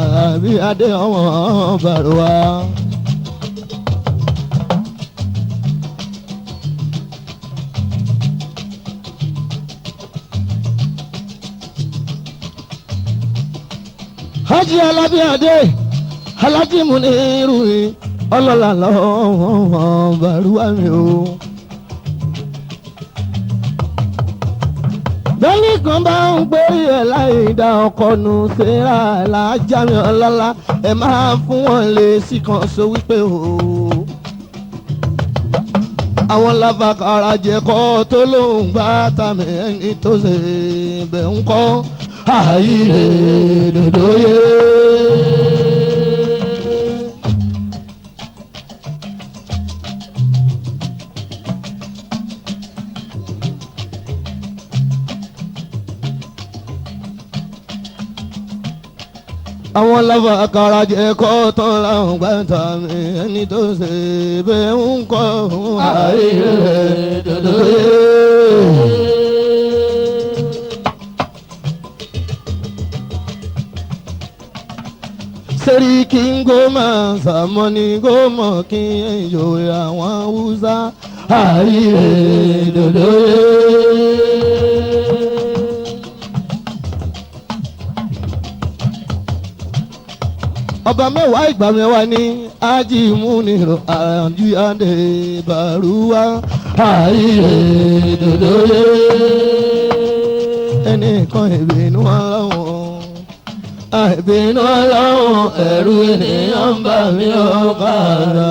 Alábí Adé ọmọ bàrò wá. Hájì Alábí Adé Alájì Múnírù ọlọ́lá lọ́wọ́ bàrúwá mi o. bẹ́ẹ̀ni kan bá ń gbé ẹ̀ láì dá ọkọ̀ nù síra lájà mi ọlọ́lá ẹ máa fún wọn lè sí kan so wípé o. àwọn làbàkàrà jẹ́kọ́ tó lóun gbá tàmí ẹni tó ṣe bẹ̀ ń kọ́ àyè dòdò yé. àwọn lọ́fà kára jẹ́ kọ́ tán láwọn gbàtà mi ẹni tó ṣe bẹ́ẹ̀ ń kọ́ ààyè rẹ̀ dòdò yé. Sẹ́ríkì ń gómà sàmọ́ni gómà kí ẹ̀yọ́ àwọn Haúsá ààyè rẹ̀ dòdò yé. ọba mẹ́wàá ìgbà mẹ́wàá ní ajímúnirò àjíjáde bàrúwá àìyè dòdòyè ẹnìkan ìbínú ọlọ́run ìbínú ọlọ́run ẹ̀rù ènìyàn ń bà mí ọ̀kadà.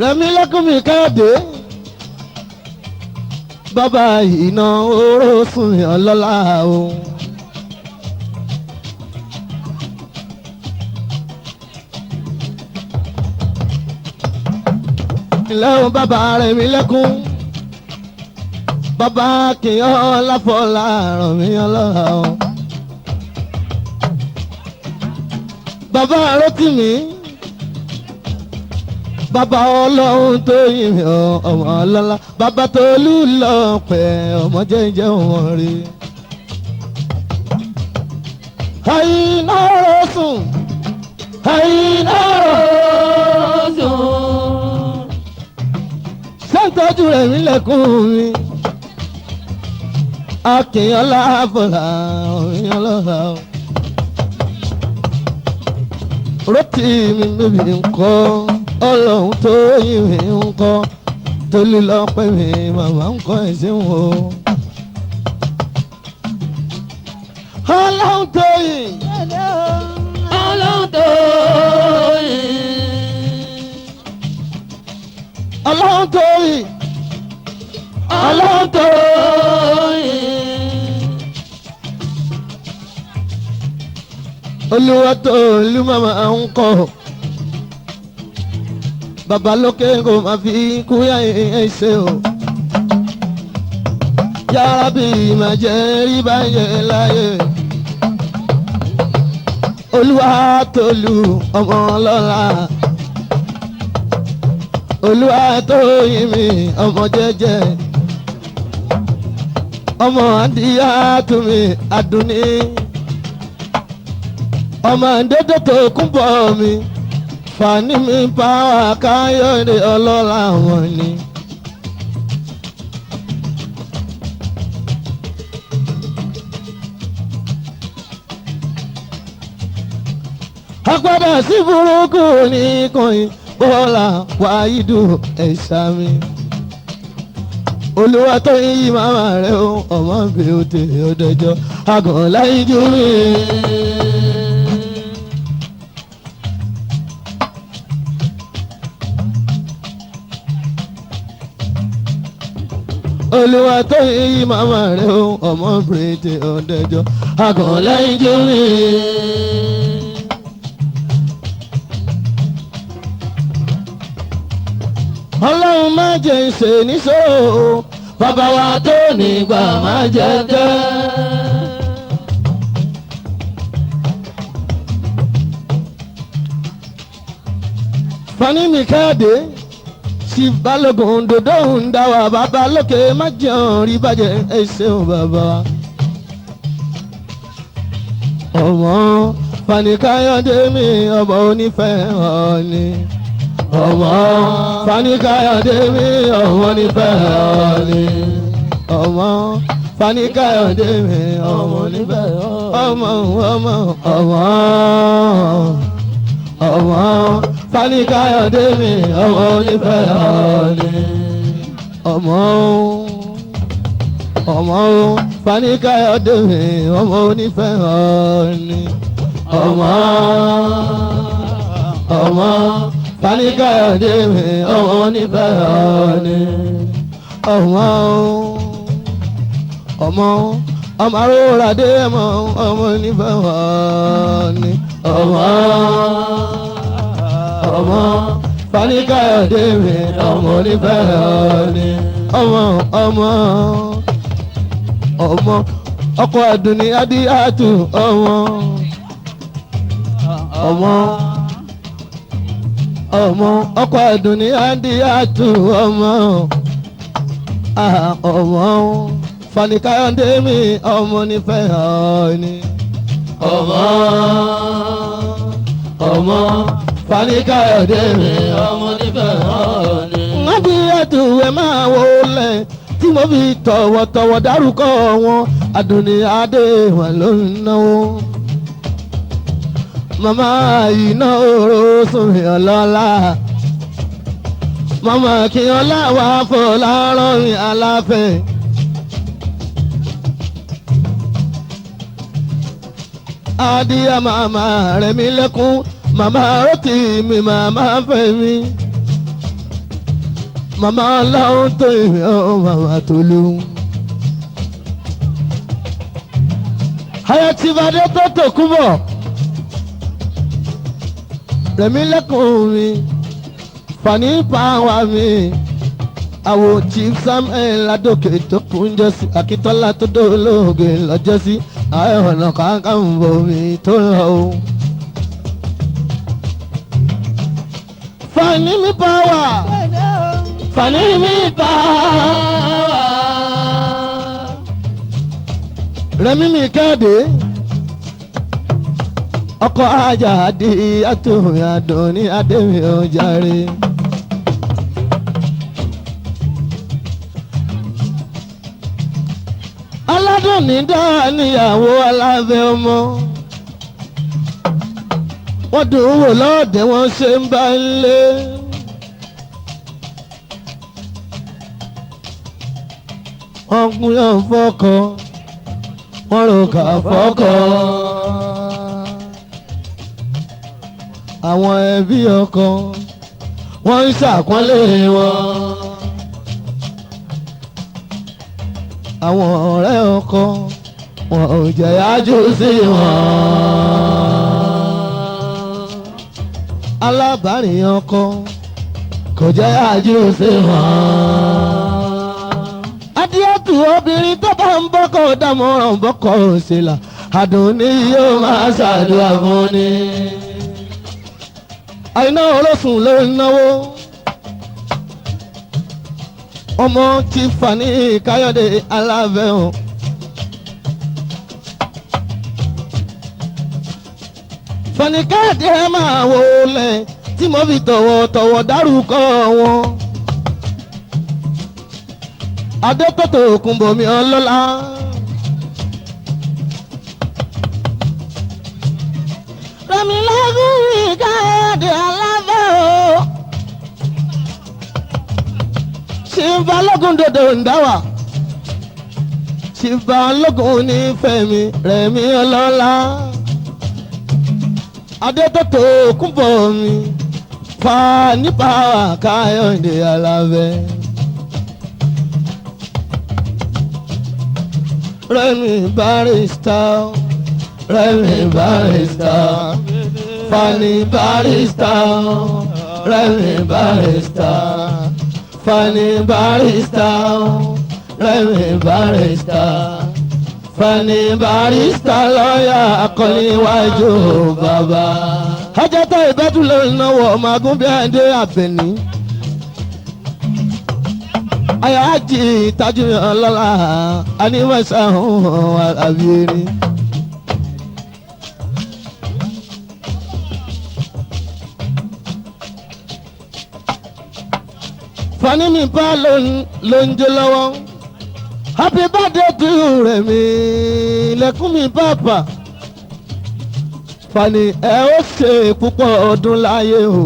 Rẹ̀mí lẹ́kùnmí káàdé bàbá iná oró sùn ọlọ́lá o. ilé o bàbá Rẹ̀mí lẹ́kùn bàbá kìyàn láfọlá ràn mí ọlọ́lá o. bàbá Rótìmí bàbá ọlọ́run tó yin mi ọmọ ọlọ́lá bàbá tó lù lọ́pẹ́ ọmọ jẹ́jẹ́ wọn rí. àyìnà rọ̀sùn àyìnà rọ̀sùn sẹ́ńtọ́jú rẹ̀ mí lẹ́kùn mi akínyànlá fọlá ọ̀yànlọ́lá Rótìmí bèbí ńkọ́ ọlọ́run tó yin mi ńkọ́ Tolú lọ́pẹ́ mi màmá ńkọ́ ẹ̀sìn wo. ọlọ́run tó yin ọlọ́run tó yin ọlọ́run tó yin ọlọ́run tó yin. Olúwa tó lù màmá ńkọ́ bàbá lókè kò má fi kúyà ẹsẹ̀ o. yàrá bí mà jẹ́ rí báyẹn láyé. Olúwa Tolú ọmọ ọlọ́lá. Olúwa tó yin mi ọmọ jẹ́jẹ́. ọmọ àdìyá tó mi àdùnní. ọmọ àdédé tó kún bọ̀ mi. Fani mi pàwọ́ Káyọ̀dé ọlọ́lá wọn ni. Àpàdà sí burúkú ní kọ̀yìn Bọ́lá Wáídù ẹ̀ṣá mi. Olúwa tó yí màmá rẹ̀ o ọmọ bí ó tè ọdẹjọ́ àgàn láyé jú mi. Olúwa tó yí màmá rẹ̀ o ọmọ bìrìtì ọ̀dẹ́jọ́ àgàn lẹ́yìn jú mi. Ọlọ́run má jẹ́ ṣe níṣòro bàbá wa tó nígbà má jẹ́ tẹ́. Fani mi káàdé balógun dòdò ń dá wa bàbá lókè má jẹun rí bàjẹ́ ẹ ṣeun bàbá. ọmọ Fani Káyọ̀dé mi ọmọ onífẹ̀ẹ́ ọ̀ọ́ni. ọmọ Fani Káyọ̀dé mi ọmọ onífẹ̀ẹ́ ọ̀ọ́ni. ọmọ Fani Káyọ̀dé mi ọmọ onífẹ̀ẹ́ ọmọ ọmọ Fani Káyọ̀dé mi ọmọ onífẹ̀ẹ́ ọ̀ọ́ni. ọmọ Fani Káyọ̀dé mi ọmọ onífẹ̀ẹ́ ọ̀ọ́ni. ọmọ Fani Káyọ̀dé mi ọmọ onífẹ̀ẹ́ ọ̀ọ́ni. ọmọ Aróradé ọmọ onífẹ̀ẹ́ ọ̀ọ́ni. ọmọ Fani Káyọ̀dé mi ọmọ onífẹ̀ẹ́ ọ̀ọ́ni. ọmọ ọkọ Àdùnní Adíyàtù ọmọ ọkọ Àdùnní Adíyàtù ọmọ Fani Káyọ̀dé mi ọmọ onífẹ̀ẹ́ ọ̀ọ́ni. ọmọ Fani Káyọ̀dé mi ọmọ onífẹ̀ẹ́ ọ̀ọ́ni. Adíyàtù ẹ máa wọlé tí tí mo fi tọ̀wọ̀tọ̀wọ̀ dárúkọ wọn Àdùnní adé wọn ló ń náwó. Màmá iná oró sùnmí ọlọ́lá. Màmá kí ọlá wà Fọlárìn Aláfẹ́. Adíyá màmá rẹ̀ mí lẹ́kún. Màmá Rótì mi màmá fẹ́ mi. Màmá ọlọ́run tó ìwé ọ̀ màmá Tolú. Ayọ̀ tí Fadé tó tòkú bọ̀. Rẹ̀mí lẹ́kùn mi. Fani Pàwá mi. Àwọ̀ Chief Samuel Ládòkè tó kún jọ́sí. Akíntọ́lá tó dólóògè lọ́jọ́sí. Ayọ̀ Ọ̀nà Kakanfò mi tó lọ o. Fani mi Pàwá. Fani mi Pàwá. Rẹ̀mí mi Kéde. Ọkọ ajá di àtòhùn Àdùnní Adémi ò jàre. Aládùnní dá níyàwó Aláfẹ́ ọmọ. Wọ́n dùn ún wò lọ́ọ̀dẹ̀ wọ́n ṣe ń bá ń lé. Wọ́n gúnyán fọ́kọ, wọ́n ròkà fọ́kọ. Àwọn ẹbí ọkọ wọ́n ń ṣàpọ́nlé wọn. Àwọn ọ̀rẹ́ ọkọ wọn ò jẹ́ yájú sí wọn. Alábàárìn ọkọ kò jẹ́ yájú sí wọn. Adíẹ̀tù obìnrin tó bá ń bọ́kọ̀ dámọ̀ràn bọ́kọ̀ òṣèlà Àdùnní yóò máa ṣàdúrà fún ni. Àìná olóṣùn ló ń náwó. Ọmọ tí Fani Káyọ̀dé Aláfẹ́ o. Fani Káyọ̀dé máa wọlé tí mo fi tọ̀wọ̀tọ̀wọ̀ dárúkọ wọn. Adétòtò Òkúnbọ̀mí ọlọ́lá. Rẹ̀mí lẹ́gùn Káyọ̀dé Aláfẹ́ o. Ṣìbalógun dòdò ń dáwà. Ṣìbalógun ní Fẹ́mi Rẹ̀mí ọlọ́lá. Adétòtò Òkúnbọ̀mí. Fani Pàwá Káyọ̀dé Aláfẹ́. Rẹ̀mí Barrister. Rẹ̀mí Barrister. Fani Barrister. Rẹ̀mí Barrister. Fani Barrister. Rẹ̀mí Barrister. Fani Barrister lọ́ọ̀yà akọ́niwájú bàbá. Ajátọ̀ ìbẹ́tù ló ń náwó ọmọ Agúnbíàdé Àbẹ̀ní. Ayáàjì Tájú ọlọ́lá aníwẹ̀sàhùn àbíyẹ̀rí. Fani mi bá ló ń jó lọ́wọ́. Happy birthday to you Rẹ̀mí lẹ́kún mi bàbà. Fani ẹ ó ṣe púpọ̀ ọdún láyé o.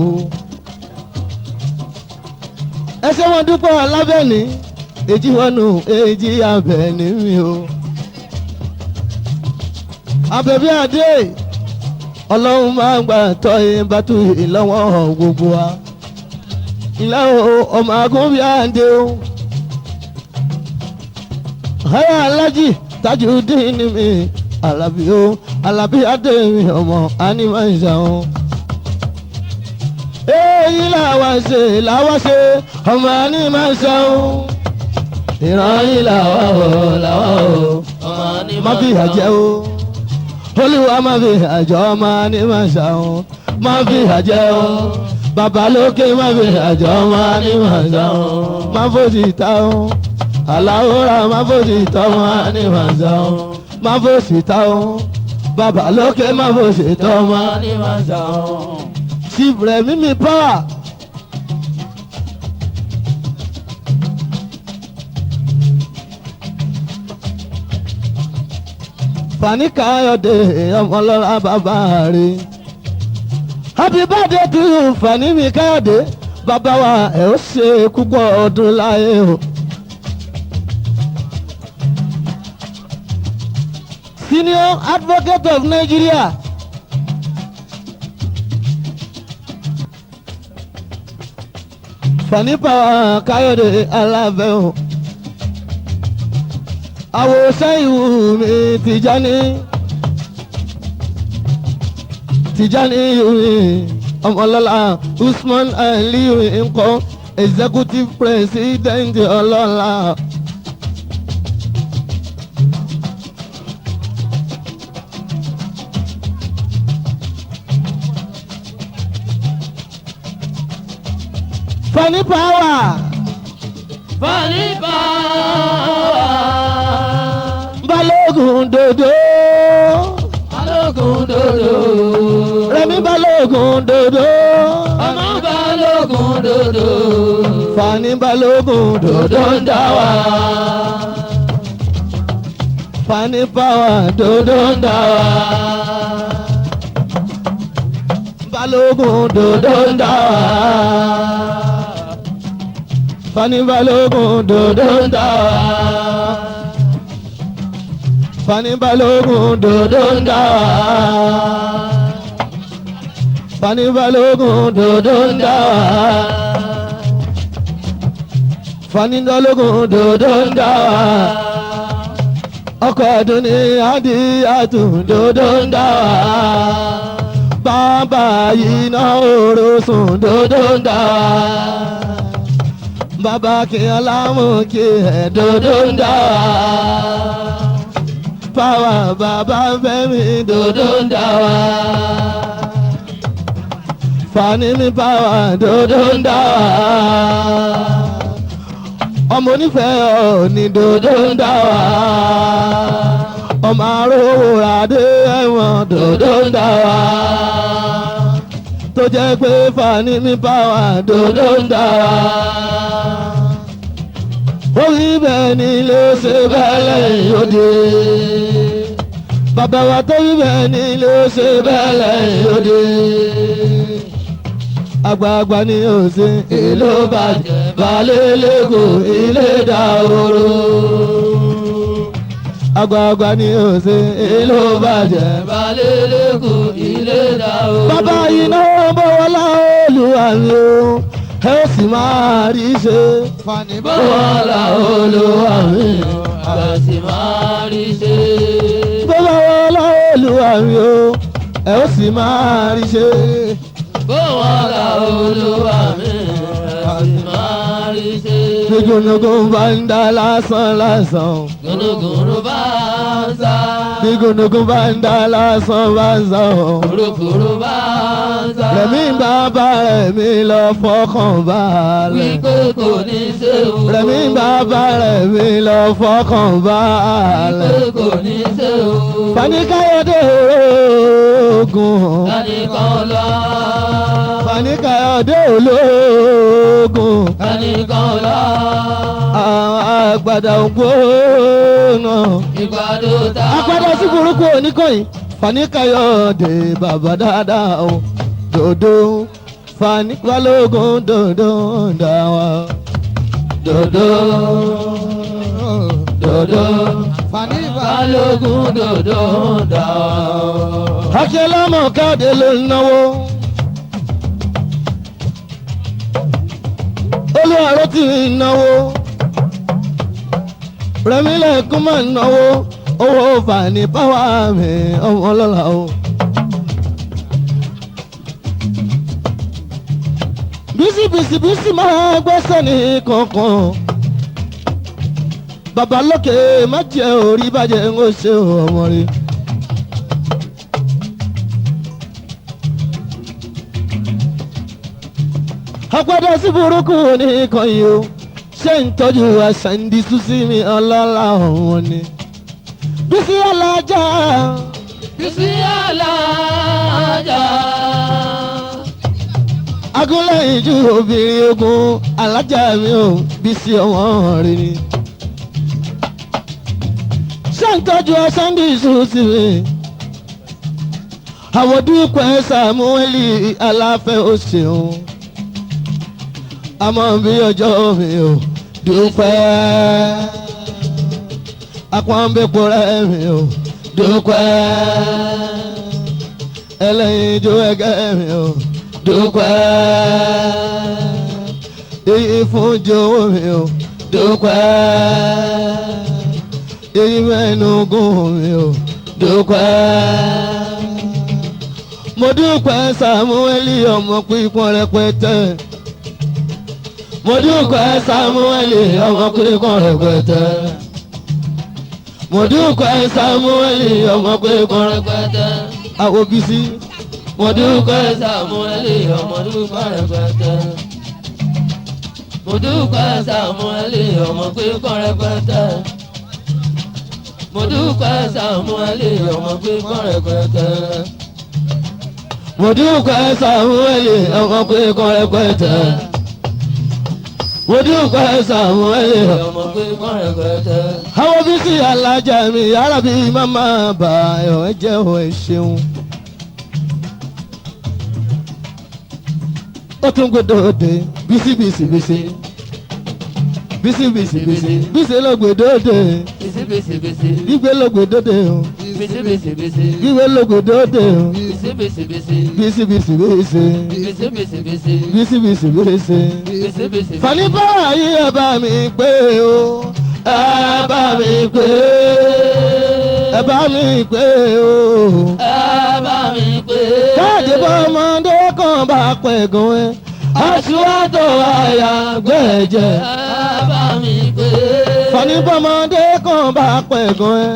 Ẹ ṣé wọn dúpọ̀ Alábẹ́ni èjì wọnú èjì Àbẹ̀ní mi o. Àbẹ̀bí Adé Ọlọ́run máa ń gbà tọ́ yín bá tún yìí lọ́wọ́ gbogbo wa. Ilé o ọmọ Agúnbíàdé o. Ayé Alájì Tajudeen mi Àlàbí o. Àlàbí Adé mi ọmọ Anímọ̀ọ́sà o. Èyí làwa ṣe ọmọ Anímọ̀ọ́sà o. Ìran yìí làwa o ọmọ Anímọ̀ọ́sà o. Má fi àjẹ́ o. Olúwa má fi àjọ ọmọ Anímọ̀ọ́sà o. Má fi àjẹ́ o. Bàbá lókè má fi àjọ ọmọ Anímọ̀ọ́sà o. Má fòsì ta o. Aláwòrán má fòsì tọ́ ọmọ Anímọ̀ọ́sà o. Má fòsì ta o. Bàbá lókè má fòsì tọ́ ọmọ Anímọ̀ọ́sà o. Chief Rẹ̀mí mi Pàwá. Fani Káyọ̀dé ọmọlọ́lá bàbá rẹ̀. Happy birthday to you Fani mi Káyọ̀dé bàbá wa ẹ̀ ó ṣe púpọ̀ ọdún láyé o. Senior Advocate of Nigeria. Fani Power Káyọ̀dé alábẹ́ o. Àwòsàn ìwù mi Tijani ìwé ọmọlọ́lá Usman Aliyu ńkọ́ Executive President ọlọ́lá. Fani Power. Fani Power. Balógun dodo. Balógun dodo. Rẹ̀mí Balógun dodo. Ọmọ Balógun dodo. Fani Balógun dodo ń dá wa. Fani Power dodo ń dá wa. Balógun dodo ń dá wa. Fani Balógun dodo ń dá wa. Fani Balógun dodo ń dá wa. Fani Balógun dodo ń dá wa. Fani Balógun dodo ń dá wa. Ọkọ Àdùnní Adíyàtú dodo ń dá wa. Bàbá yìí náà Orosùn dodo ń dá wa. Bàbá kí alámú kí ẹ̀ dodo ń dá wa. Power bàbá Fẹ́mi dodo ń dá wa. Fani mi Power dodo ń dá wa. Ọmọ onífẹ̀ẹ́ Ọọ̀ni dodo ń dá wa. Ọmọ arówó adé ẹ̀wọ̀n dodo ń dá wa. Tó jẹ́ pé Fani mi Power dodo ń dá wa. Orí bẹ́ẹ̀ ni ló ṣe bẹ́lẹ̀ yóde. Bàbá wa tó rí bẹ́ẹ̀ ni ló ṣe bẹ́lẹ̀ yóde. Àgbààgbà ni ó ṣe èlò bàjẹ́ balẹ̀ lẹ́kọ̀ọ́ ilé dàwóró. Àgbààgbà ni ó ṣe èlò bàjẹ́ balẹ̀ lẹ́kọ̀ọ́ ilé dàwóró. Bàbá yìí náà bọ̀ wọlé Olúwa mi o. Ẹ ó sì máa rí ṣe. Fani Bọ́lá Olúwa mi. Ẹ sì máa rí ṣe. Bọ́lá Olúwa mi o. Ẹ ó sì máa rí ṣe. Bọ́lá Olúwa mi. Ẹ sì máa rí ṣe. Bí gúnugún bá ń dá lásán lásán. Gúnugúnú bá ń sá. Bí gúnugún bá ń dá lásán lásán. Kúrúkúrú bá ń sá. Rẹ̀mí bàbá Rẹ̀mí lọ fọkàn balẹ̀. Wípé kò ní ṣe o. Rẹ̀mí bàbá Rẹ̀mí lọ fọkàn balẹ̀. Wípé kò ní ṣe o. Fani Káyọ̀dé ológun. Kánìkan lọ. Fani Káyọ̀dé ológun. Kánìkan lọ. Àwọn àgbàdo ògbóná. Ìgbàdo ta. Àgbàdo sí burúkú oníkọ̀yìn. Fani Káyọ̀dé bàbá dáadáa o. Dodo Fani Balógun dodo ń dá wa. Dodo dodo Fani Balógun dodo ń dá wa. Akíọ́lámọ̀ Káyọ̀dé ló ń náwó. Olúwaró ti ń náwó. Rẹ̀mí lẹ́kún máa ń náwó. Owó Fani Power mi ọmọ ọlọ́lá o. Bísí máa gbẹ́sẹ̀ ní kankan. Bàbá lókè má jẹ́ orí bàjẹ́ ń ṣe ọmọ rẹ̀. Àpàdé sí burúkú nìkan yìí o. Ṣé ń tọ́jú àṣàǹdí súnsí mi ọlọ́lá ọ̀hún ni. Bísí alájà. Bísí alájà. Agúnlẹ̀ ìjú obìnrin ogun alájà mi ò Bísí ọmọ rẹ̀ ni. Ṣé bá ń tọ́jú Sunday Ìṣùtì mi àwọn Dúpẹ́ Sàmúẹ́lì Aláfẹ́ ó ṣeun àmọ́ bí ọjọ́ mi ò Dúpẹ́ àpọ́nbẹ́pọ̀ rẹ̀ mi ò Dúpẹ́ ẹlẹ́yinjú ẹgẹ́ mi ò Dúpẹ́ èyí fún jọ̀wọ́ mi ò Dúpẹ́ èyí mẹ́nugún mi ò Dúpẹ́ mo Dúpẹ́ Sàmúẹ́lì ọmọ pípọ́n rẹpẹtẹ mo Dúpẹ́ Sàmúẹ́lì ọmọ pípọ́n rẹpẹtẹ mo Dúpẹ́ Sàmúẹ́lì ọmọ pípọ́n rẹpẹtẹ àwọn Bísí mo Dúpẹ́ Sàmúẹ́lì ọmọ pípọ́n rẹpẹtẹ mo Dúpẹ́ Sàmúẹ́lì ọmọ pípọ́n rẹpẹtẹ mo Dúpẹ́ Sàmúẹ́lì ọmọ pípọ́n rẹpẹtẹ mo Dúpẹ́ Sàmúẹ́lì ọmọ pípọ́n rẹpẹtẹ mo Dúpẹ́ Sàmúẹ́lì ọmọ pípọ́n rẹpẹtẹ. àwọn Bísí alájà mi yàrá bí màmá bá ẹ̀ jẹ́ ọ̀ ẹ̀ ṣeun. ó tún gbọdọ̀ dé Bísí Bísí Bísí Bísí Bísí Bísí Bísí ló gbọdọ̀ dé gbígbé ló gbọdọ̀ dé o gbígbé ló gbọdọ̀ dé o Bísí Bísí Bísí Bísí Bísí Bísí. Fani bára yí ẹ bá mi pé o ẹ bá mi pé ẹ bá mi pé o ẹ bá mi pé. káàdì bọ́ ọmọdé kan bá pẹ̀gàn ẹ aṣíwájú àyàgbẹ́jẹ ẹ bá mi pé. Fani bọ́ ọmọdé kan bá pẹ̀gàn ẹ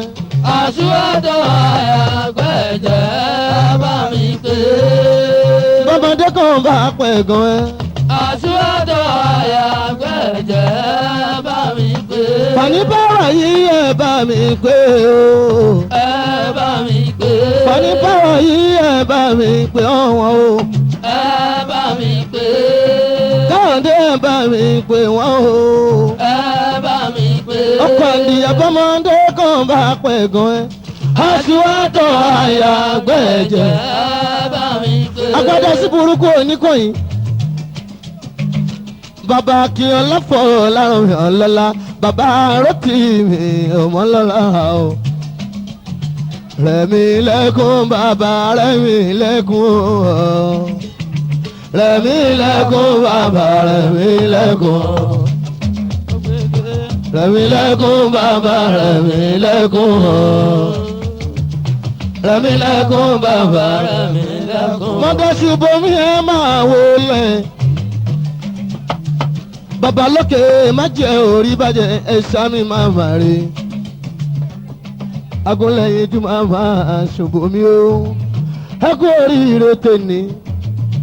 aṣíwájú àyàgbẹ́jẹ ẹ bá mi pé. bọ́mọdé kan bá pẹ̀gàn ẹ aṣíwájú àyàgbẹ́jẹ ẹ bá mi pé. Fani bára yí ẹ bá mi pé o ẹ bá mi pé. Fani bára yí ẹ bá mi pé ọ̀wọ́n o ẹ bá mi pé. Káàdé ẹ bá mi pé wọ́n o ẹ bá mi pé. ọkọ̀ ìdíyẹ bọ́mọdé kan bá pẹ̀gàn ẹ aṣíwájú àyàgbẹ́jẹ ẹ bá mi pé. agbádá sí burúkú oníkòyí bàbá kí ọlọ́fọ̀ lárùn ọlọ́lá bàbá rọ́tì mi ọmọ lọ́la o. Rẹ̀mí lẹ́kún bàbá rẹ̀mí lẹ́kún o. Rẹ̀mí lẹ́kún bàbá rẹ̀mí lẹ́kún. Rẹ̀mí lẹ́kún bàbá rẹ̀mí lẹ́kún o. Rẹ̀mí lẹ́kún bàbá rẹ̀mí lẹ́kún. mọ́tò bomi ẹ máa wọlé. Bàbá lókè má jẹ́ orí bàjẹ́ ẹ̀ṣá mi máa mà rí. Agúnlẹ̀yìn jù máa ṣùgbọ́n mi ó. Ẹ kú oríire tèmi.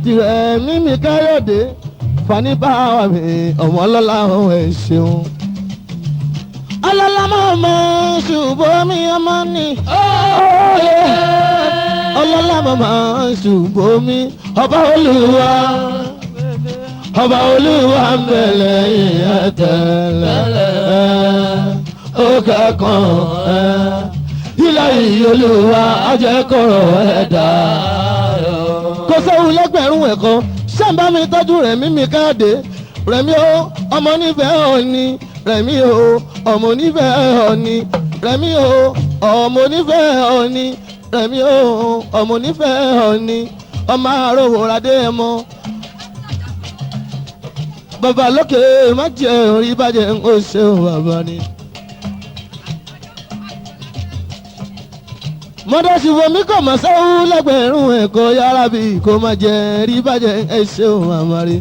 Tìrẹ̀ mímí Káyọ̀dé. Fani báwa mi ọmọ ọlọ́lá ọ̀hún ẹ̀ ṣeun. Ọlọ́lá máa mọ ṣùgbọ́n mi ọmọ ni. Ọlọ́lá máa mọ ṣùgbọ́n mi ọba Olúwa. Ọba Olúwa ń bẹ lẹ́yìn ẹ̀tẹ̀lẹ̀ ó kẹ́kọ̀ọ́ ilé yìí Olúwa ajẹ́kọ̀rọ̀ ẹ̀dá. kò sóhun lẹ́gbẹ̀rún ẹ̀kọ́ ṣàǹbá mi tọ́jú Rẹ̀mí mi Káyọ̀dé. Rẹ̀mí o ọmọ nífẹ̀ẹ́ Ọọ̀ni. Rẹ̀mí o ọmọ nífẹ̀ẹ́ Ọọ̀ni. Rẹ̀mí o ọmọ nífẹ̀ẹ́ Ọọ̀ni. Rẹ̀mí o ọmọ nífẹ̀ẹ́ Ọọ̀ni. ọmọ àròwò radé ẹ mọ́. Bàbá lókè má jẹ́ orí bàjẹ́ ń kó ṣe ò bàbá ni. mọ́tò ṣùgbọ́n mi kò mọ̀ sẹ́wú lẹ́gbẹ̀rún ẹ̀kọ́ yàrá bí kò má jẹ́ rí bàjẹ́ ẹ ṣe ò màmá rí.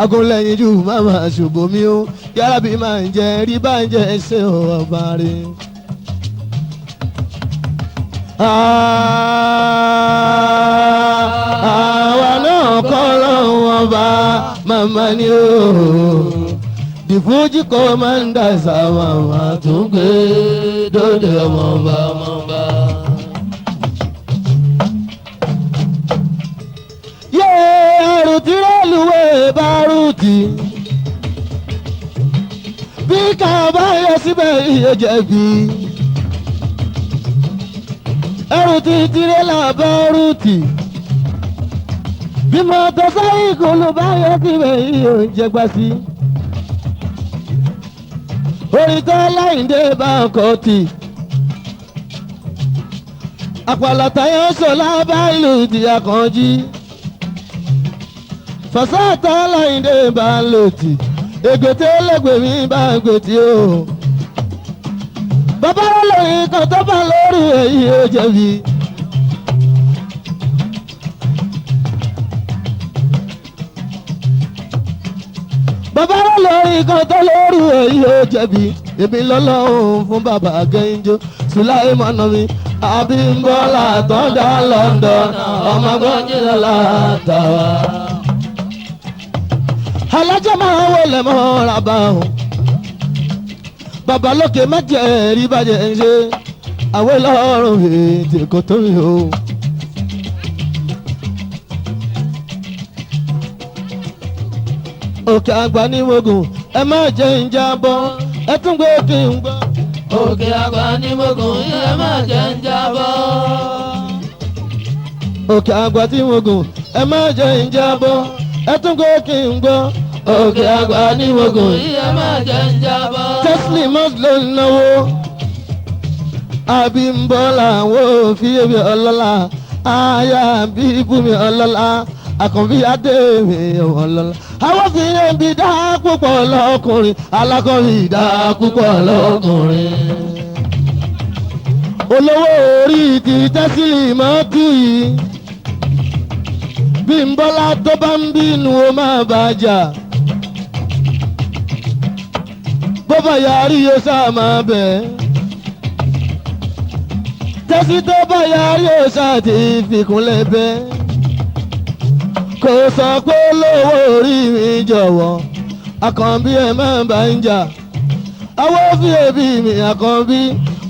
Agúnlẹ̀yìn jù màmá ṣùgbọ́n mi ó yàrá bí máa ń jẹ́ rí bàjẹ́ ẹ ṣe ò bàbá rí. àwa náà kọ́ lọ́wọ́ ọba màmá ni ó. The Fuji Commanders àwọn àwọn tún gbé dóde ọmọọba ọmọọba. ẹrù tí rélùwé bá rúùtì bí bí kàbá yọ síbẹ̀ iye jẹ̀bi. ẹrù ti tirẹ́là bá rúùtì. bí mọ́tò sáyìkùlù bá yọ síbẹ̀ iye oúnjẹ gbà sí. orin tó láyìndé bá ọkọ̀ tì. àpàlàtà yẹn sọ̀lá bá ìlú ti àkànjí. fàṣàtà láyìndé bá ń lò tì. ègbètè lẹ́gbẹ̀ẹ́ mi bá ń gbètì o. bàbá olórin kan tó bá lórí èyí ó jẹ̀bi. bàbá olórin kan tó lórí èyí ó jẹ̀bi. èmi lọ́lọ́run fún bàbá gẹ́ńjó Sùláìmánà mi. Abímbọ́lá tọ́jà London ọmọ gbọ́njìlá tàwa. alájà máa wọlé mọ́ra bá wọn. bàbá lókè má jẹ́ rí bàjẹ́ ń ṣe àwẹ̀ lọ́rùn ètè kò tó mi o. òkè àgbà ní mogun ẹ má jẹ́ ń jábọ́ ẹ tún gbé kí n gbọ́. òkè àgbà ní mogun ẹ má jẹ́ ń jábọ́. òkè àgbà tí mogun ẹ má jẹ́ ń jábọ́ ẹ tún gbé kí n gbọ́. òkè àgbà ní mogun ẹ má jẹ́ ń jábọ́. Teslim ló ń náwó. Abímbọ́lá wo fi ebi ọlọ́lá aya bíbúmi ọlọ́lá àkànbí adé mi ọlọ́lá. àwọn fi ebi dá púpọ̀ lọ́kùnrin alákọ̀wé dá púpọ̀ lọ́kùnrin. olówó orí ti Teslim tú yìí. Bímbọ́lá tó bá ń bínú ó máa bàjá. bọ́bá yarí yóò sá máa bẹ̀. tẹ́sí tó bá yarí yóò sá ti fìkúnlẹ̀ bẹ́. kò sọ pé lówó orí mi jọ̀wọ́ àkànbí ẹ̀ máa bá ń jà. àwọn fi èbí mi àkànbí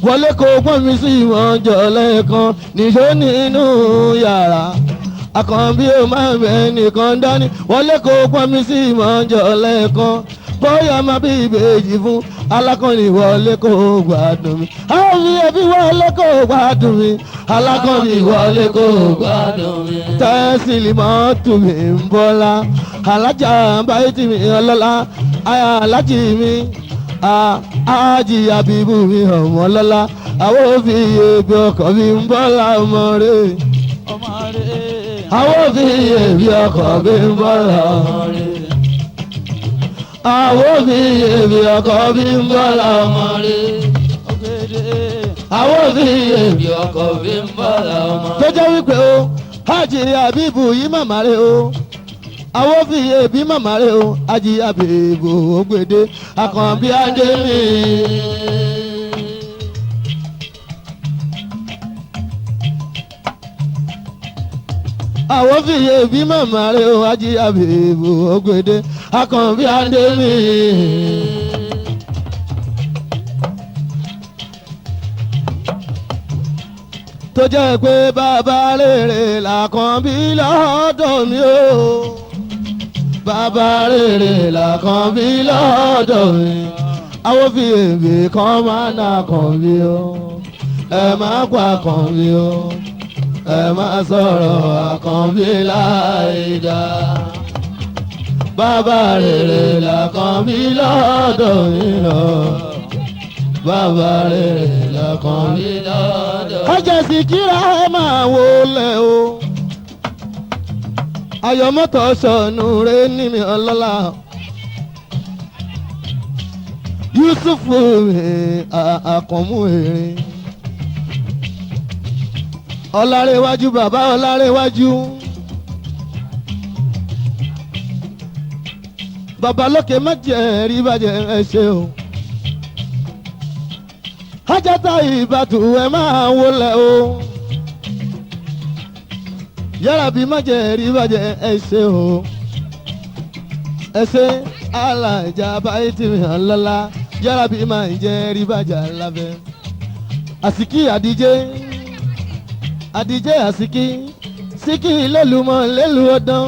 wọlé kó pọ́n mi sí ìwọ̀n jọ lẹ́ẹ̀kan nìṣó nínú yàrá. àkànbí ò máa bẹ̀ nìkan dání wọlé kó pọ́n mi sí ìwọ̀n jọ lẹ́ẹ̀kan. bóyá máa bí ìbejì fún alákọ̀ọ́nì wọlé kó gbádùn mi. àwọn ẹbí wọlé kó gbádùn mi. alákọ̀ọ́nì wọlé kó gbádùn mi. Teslim tù mí ń bọ́lá. alájà báyìí tì mí ọlọ́lá. àyà alájì mi. àjì àbíbù mi ọmọ lọ́lá. àwọn òbí ebi ọkọ̀ mi ń bọ́lá ọmọ rẹ̀. àwọn òbí ebi ọkọ̀ mi ń bọ́lá ọmọ rẹ̀. àwọn bí èmi ọkọ̀ bí ń bọ́lá ọmọ rẹ̀. àwọn bí èmi ọkọ̀ bí ń bọ́lá ọmọ rẹ̀. tó jẹ́ wípé o Hájì Àbíbù yìí màmá rẹ̀ o. àwọn bí èbí màmá rẹ̀ o Hájì Àbíbù ògbèdè Àkànbí adé mi. àwọn bí èbí màmá rẹ̀ o Hájì Àbíbù ògbèdè Àkànbí adé mi. tó jẹ́ pé bàbá rere l'Àkànbí lọ́dọ̀ mi o. bàbá rere l'Àkànbí lọ́dọ̀ mi. àwọn fi èbè kan máa na Àkànbí o. ẹ má pa Àkànbí o. ẹ má sọ̀rọ̀ Àkànbí láìda. bàbá rere l'Àkànbí lọ́dọ̀ mi lọ. bàbá rere l'Àkànbí lọ́dọ̀. ọjà Síkírà ẹ máa wọlé o. ayọ̀mọ́tò sọnù rẹ ní mi ọlọ́lá. Yusufu Àkànmú èrè. Ọlárẹ̀wájú bàbá Ọlárẹ̀wájú. bàbá lókè má jẹ́ rí bàjẹ́ ẹ ṣe o. Hájàtà Ìbàtú ẹ máa wọlé o. Yàrá-bí má jẹ́ rí bàjẹ́ ẹ ṣe o. ẹ ṣe alájà báyìí tì mí hàn lọ́la. Yàrá-bí má jẹ́ rí bàjẹ́ lábẹ́. Àsìkí àdíjé àsìkí síkì lẹ́lùmọ́ lẹ́lù ọdán.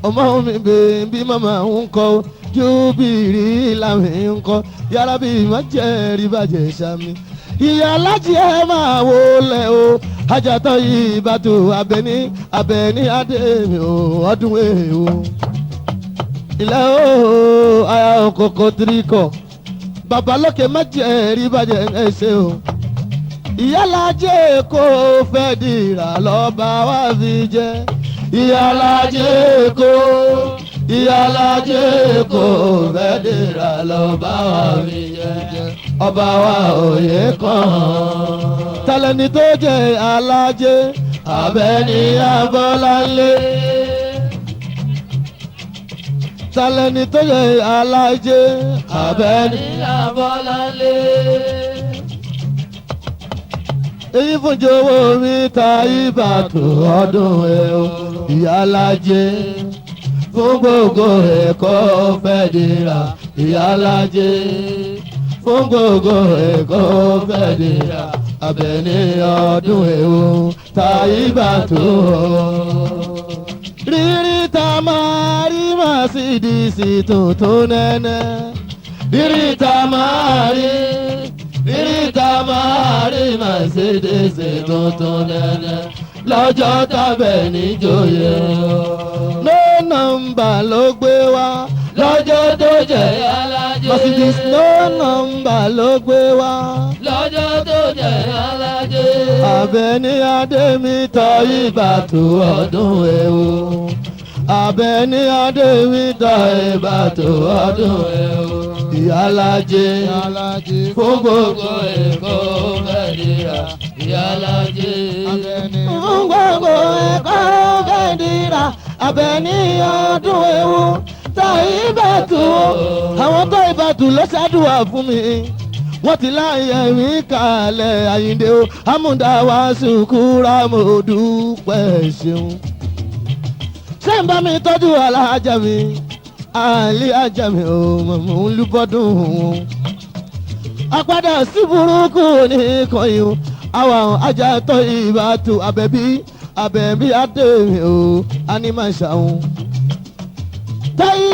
ọmọ mi bèbí màmá ń kọ́ júbìrì làwọn nǹkan yàrá bí má jẹ́ rí bàjẹ́ sami. ìyá alájí ẹ máa wọlé o ajatọ yìí bàtò abẹni adémi o ọdún èèwò. ilẹ̀ o aya òkòkò tirikọ̀ babalókè má jẹ́ rí bàjẹ́ ẹsẹ̀ o. ìyálàjẹ kò fẹ́ dìrà lọ́ba wá fi jẹ́. ìyálàjẹ kò fẹ́ dìrà lọ́ba wá fi jẹ́. ọba wa òye kan. tálẹ́ni tó jẹ́ alájẹ Àbẹ̀ní Abọ́láńlé. tálẹ́ni tó jẹ́ alájẹ Àbẹ̀ní Abọ́láńlé. èyí fún jọ̀wọ́ mi ta ìbàtò ọdún ẹ̀ o ìyálájẹ fún gbogbo ẹ̀kọ́ fẹ́ dira ìyálájẹ fún gbogbo ẹ̀kọ́ fẹ́ dira Àbẹ̀ní ọdún ẹ̀ o ta ìbàtò. rírí ta máa rí Màsídíìsì tuntun nẹ́nẹ́ rírí ta máa rí. Ríríta máa rí Màsídíìsì tuntun nẹ́nẹ́ lọ́jọ́ t'Àbẹ̀ní joyè. No nọ́mbà ló gbé wá lọ́jọ́ tó jẹ́ alájẹ. Màsídíìsì no nọ́mbà ló gbé wá lọ́jọ́ tó jẹ́ alájẹ. Àbẹ̀ní Adémi tọ́ ìbàtò ọdún èwo. Àbẹ̀ní Adémi tọ́ ìbàtò ọdún èwo. Ìyálájẹ fún gbogbo Èkó fẹ́ dira ìyálájẹ. fún gbogbo Èkó fẹ́ dira Àbẹ̀ní ọdún ewu tọ́ ìbàtò. àwọn tọ́ ìbàtò ló ṣàdúrà fún mi wọ́n ti láyé mi kalẹ̀ Àyìndé o amúdáwá sùkúrà mo dúpẹ́ ṣeun. ṣé ń bá mi tọ́jú alájà mi àlè ajá mi ò mọ̀mọ́ olúbọ́dún. àpadà sí burúkú ní kọyìn àwọn ajá tọ́ ìbàtò Àbẹ̀bí Adémi ò ánímàṣàwọn. táyì.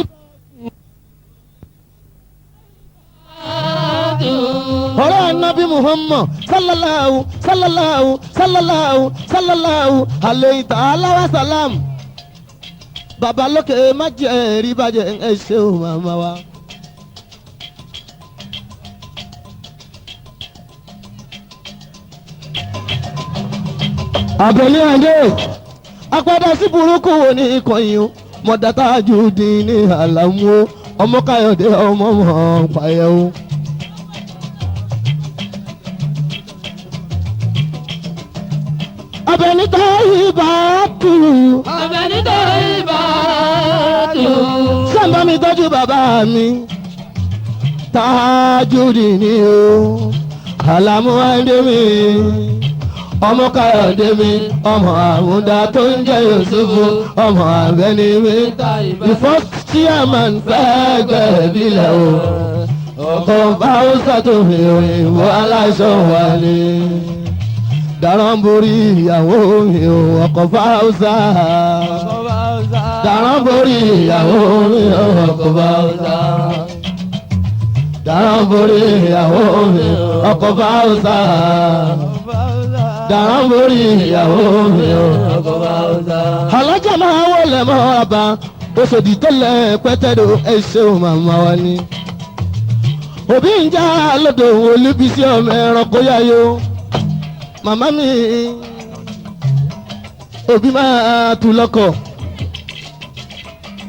ọ̀rọ̀ Ànábì Muhammad sallallahu alayhi ta'ala wa salam. Bàbá lókè má jẹ́ rí bàjẹ́ ẹ ṣé o màmá wa. Àbẹ̀ní Adé apádà sí burúkú wo ní ìkọyìn o mọ̀dá Tajudeen ní àlàmú o ọmọ Káyọ̀dé ọmọ mọ̀ pààyẹ̀ o. Àbẹ̀ní tó ìbàtò. Àbẹ̀ní tó ìbàtò. Sábà mi tọ́jú bàbá mi Tajudeen ni o àlàmú Adémi ọmọ Káyọ̀dé mi ọmọ àmúdá tó ń jẹ́ Yusufu ọmọ Àbẹ̀ní mi. the first chairman fẹ́ gbẹ̀bílẹ̀ o ọkọ̀ báwùsà tó fi òyìnbó aláṣọ wà ní. Dàrán borí ìyàwó mi o ọkọ̀ Fáúsà. Dàrán borí ìyàwó mi o ọkọ̀ Fáúsà. Dàrán borí ìyàwó mi o ọkọ̀ Fáúsà. Dàrán borí ìyàwó mi o ọkọ̀ Fáúsà. Alájà máa wọlé mọ́ ọba Òṣòdì tó lẹ̀ pẹ́tẹ́dọ̀ ẹ ṣeun màmá wa ni. Òbí ń já lọ́dọ̀ Olúbísí ọmọ ẹranko yáyó. Màmá mi òbí máa tu lọ́kọ̀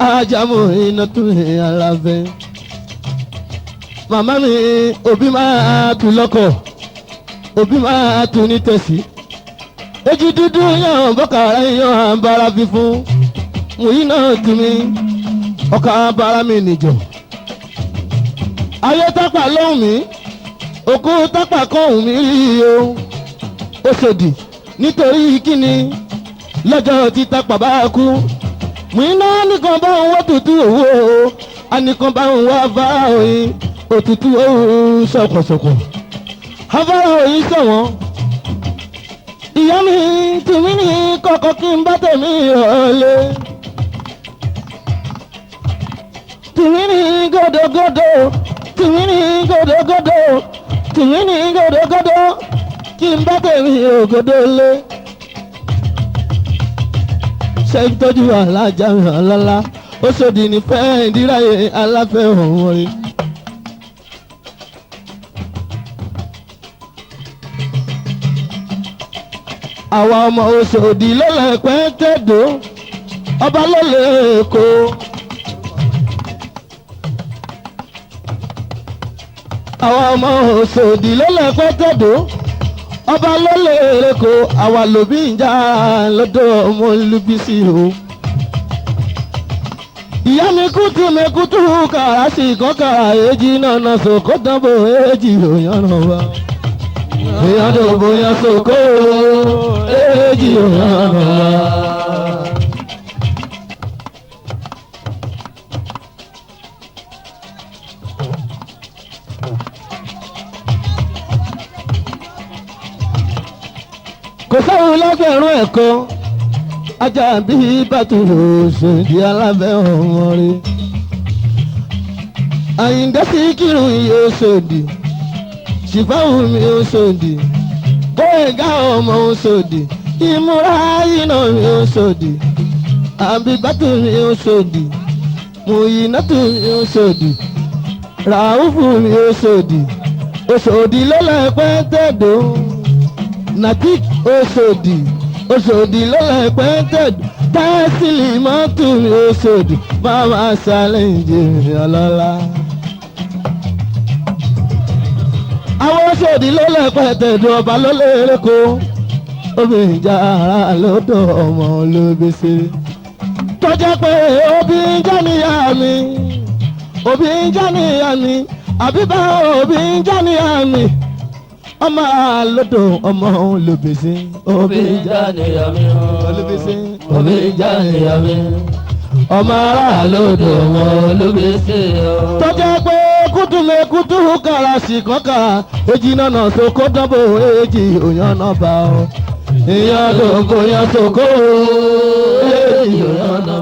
ajámu iná tún alábẹ́. Màmá mi òbí máa tu lọ́kọ̀ òbí máa tu ní tẹ̀sí. Ojú dúdú yàn bọ́kàrà yàn àbára fífún wòyí náà tún mi ọkà abara mi nìjọ. Ayé tápà lóhùn mi òkú tápà kọ́hùn mi rí o. Òṣòdì nítorí kíni lọ́jọ́ tí tápà bá kú Mùíná nìkan bá ń wọ́ tutù owó anìkan bá ń wá afárá òyìn òtútù òun ṣọ̀kọ̀ṣọ̀kọ̀ afárá òyìn ṣọ̀wọ́n. Ìyá mi tìmí ní kọ̀kọ́ kí n bá tèmi rọ̀lẹ́ tìmínì gòdògòdò tìmínì gòdògòdò tìmínì gòdògòdò kí n bá tèmi ògòdò lé. ṣé ń tọ́jú alájà mi ọlọ́lá ó ṣòdì ní fẹ́ẹ́ ìdíráyè aláfẹ́ òun rí. àwa ọmọ Òṣòdì lọ́lẹ̀pẹ́ tẹ̀dó ọba lọ́lẹ̀ Èkó. àwa ọmọ Òṣòdì lọ́lẹ̀pẹ́ tẹ̀dó ọba lọ́lẹ̀ Èkó. àwa lòbí ìjà lọ́dọ̀ ọmọ Olúbísí o. ìyá mi kútu mi kútu kàrà sí kọ́kàrà èjì nànà sòkò dánbò èjì òyànà wa. èèyàn tó bóyá sòkò èjì òyànà wa. kò sáwọn lọ́gbẹ̀rún ẹ̀kọ́ ajá bí bàtú Òṣòdì alábẹ́ ọmọ rẹ̀. Àyìndé Síkírù iye Òṣòdì ṣìfáwù mi Òṣòdì Gbóyèga ọmọ Òṣòdì ìmúra iná mi Òṣòdì àbíbátù mi Òṣòdì Mùyínátù mi Òṣòdì Ràúfù mi Òṣòdì Òṣòdì lọ́lẹ́pẹ́ tẹ̀dó Natik Òṣòdì Òṣòdì lọ́lẹ́pẹ́ tẹ̀dó tẹ́sílì mọ́tò mi Òṣòdì máma ṣàlẹ́ǹjì ọlọ́lá. àwọn Òṣòdì lọ́lẹ́pẹ́ tẹ̀dó ọba lọ́lẹ́rẹ́kọ obìnrin já ara lọ́dọ̀ ọmọ Olúbísí. tọ́jà pé obìnrin já níyà mi obìnrin já níyà mi àbíbá obìnrin já níyà mi ọmọ àlọ́dọ̀ ọmọ Olúbísí. obìnrin já níyà mi Olúbísí. obìnrin já níyà mi ọmọ ará lọ́dọ̀ ọmọ Olúbísí. tọ́jà pé kútùmẹ̀kútù kàrà sí kọ́kà èjì nànà sókó dánbò èjì òyàn náà bá ọ. ìyàn lóko yan sókó èjì òyàn náà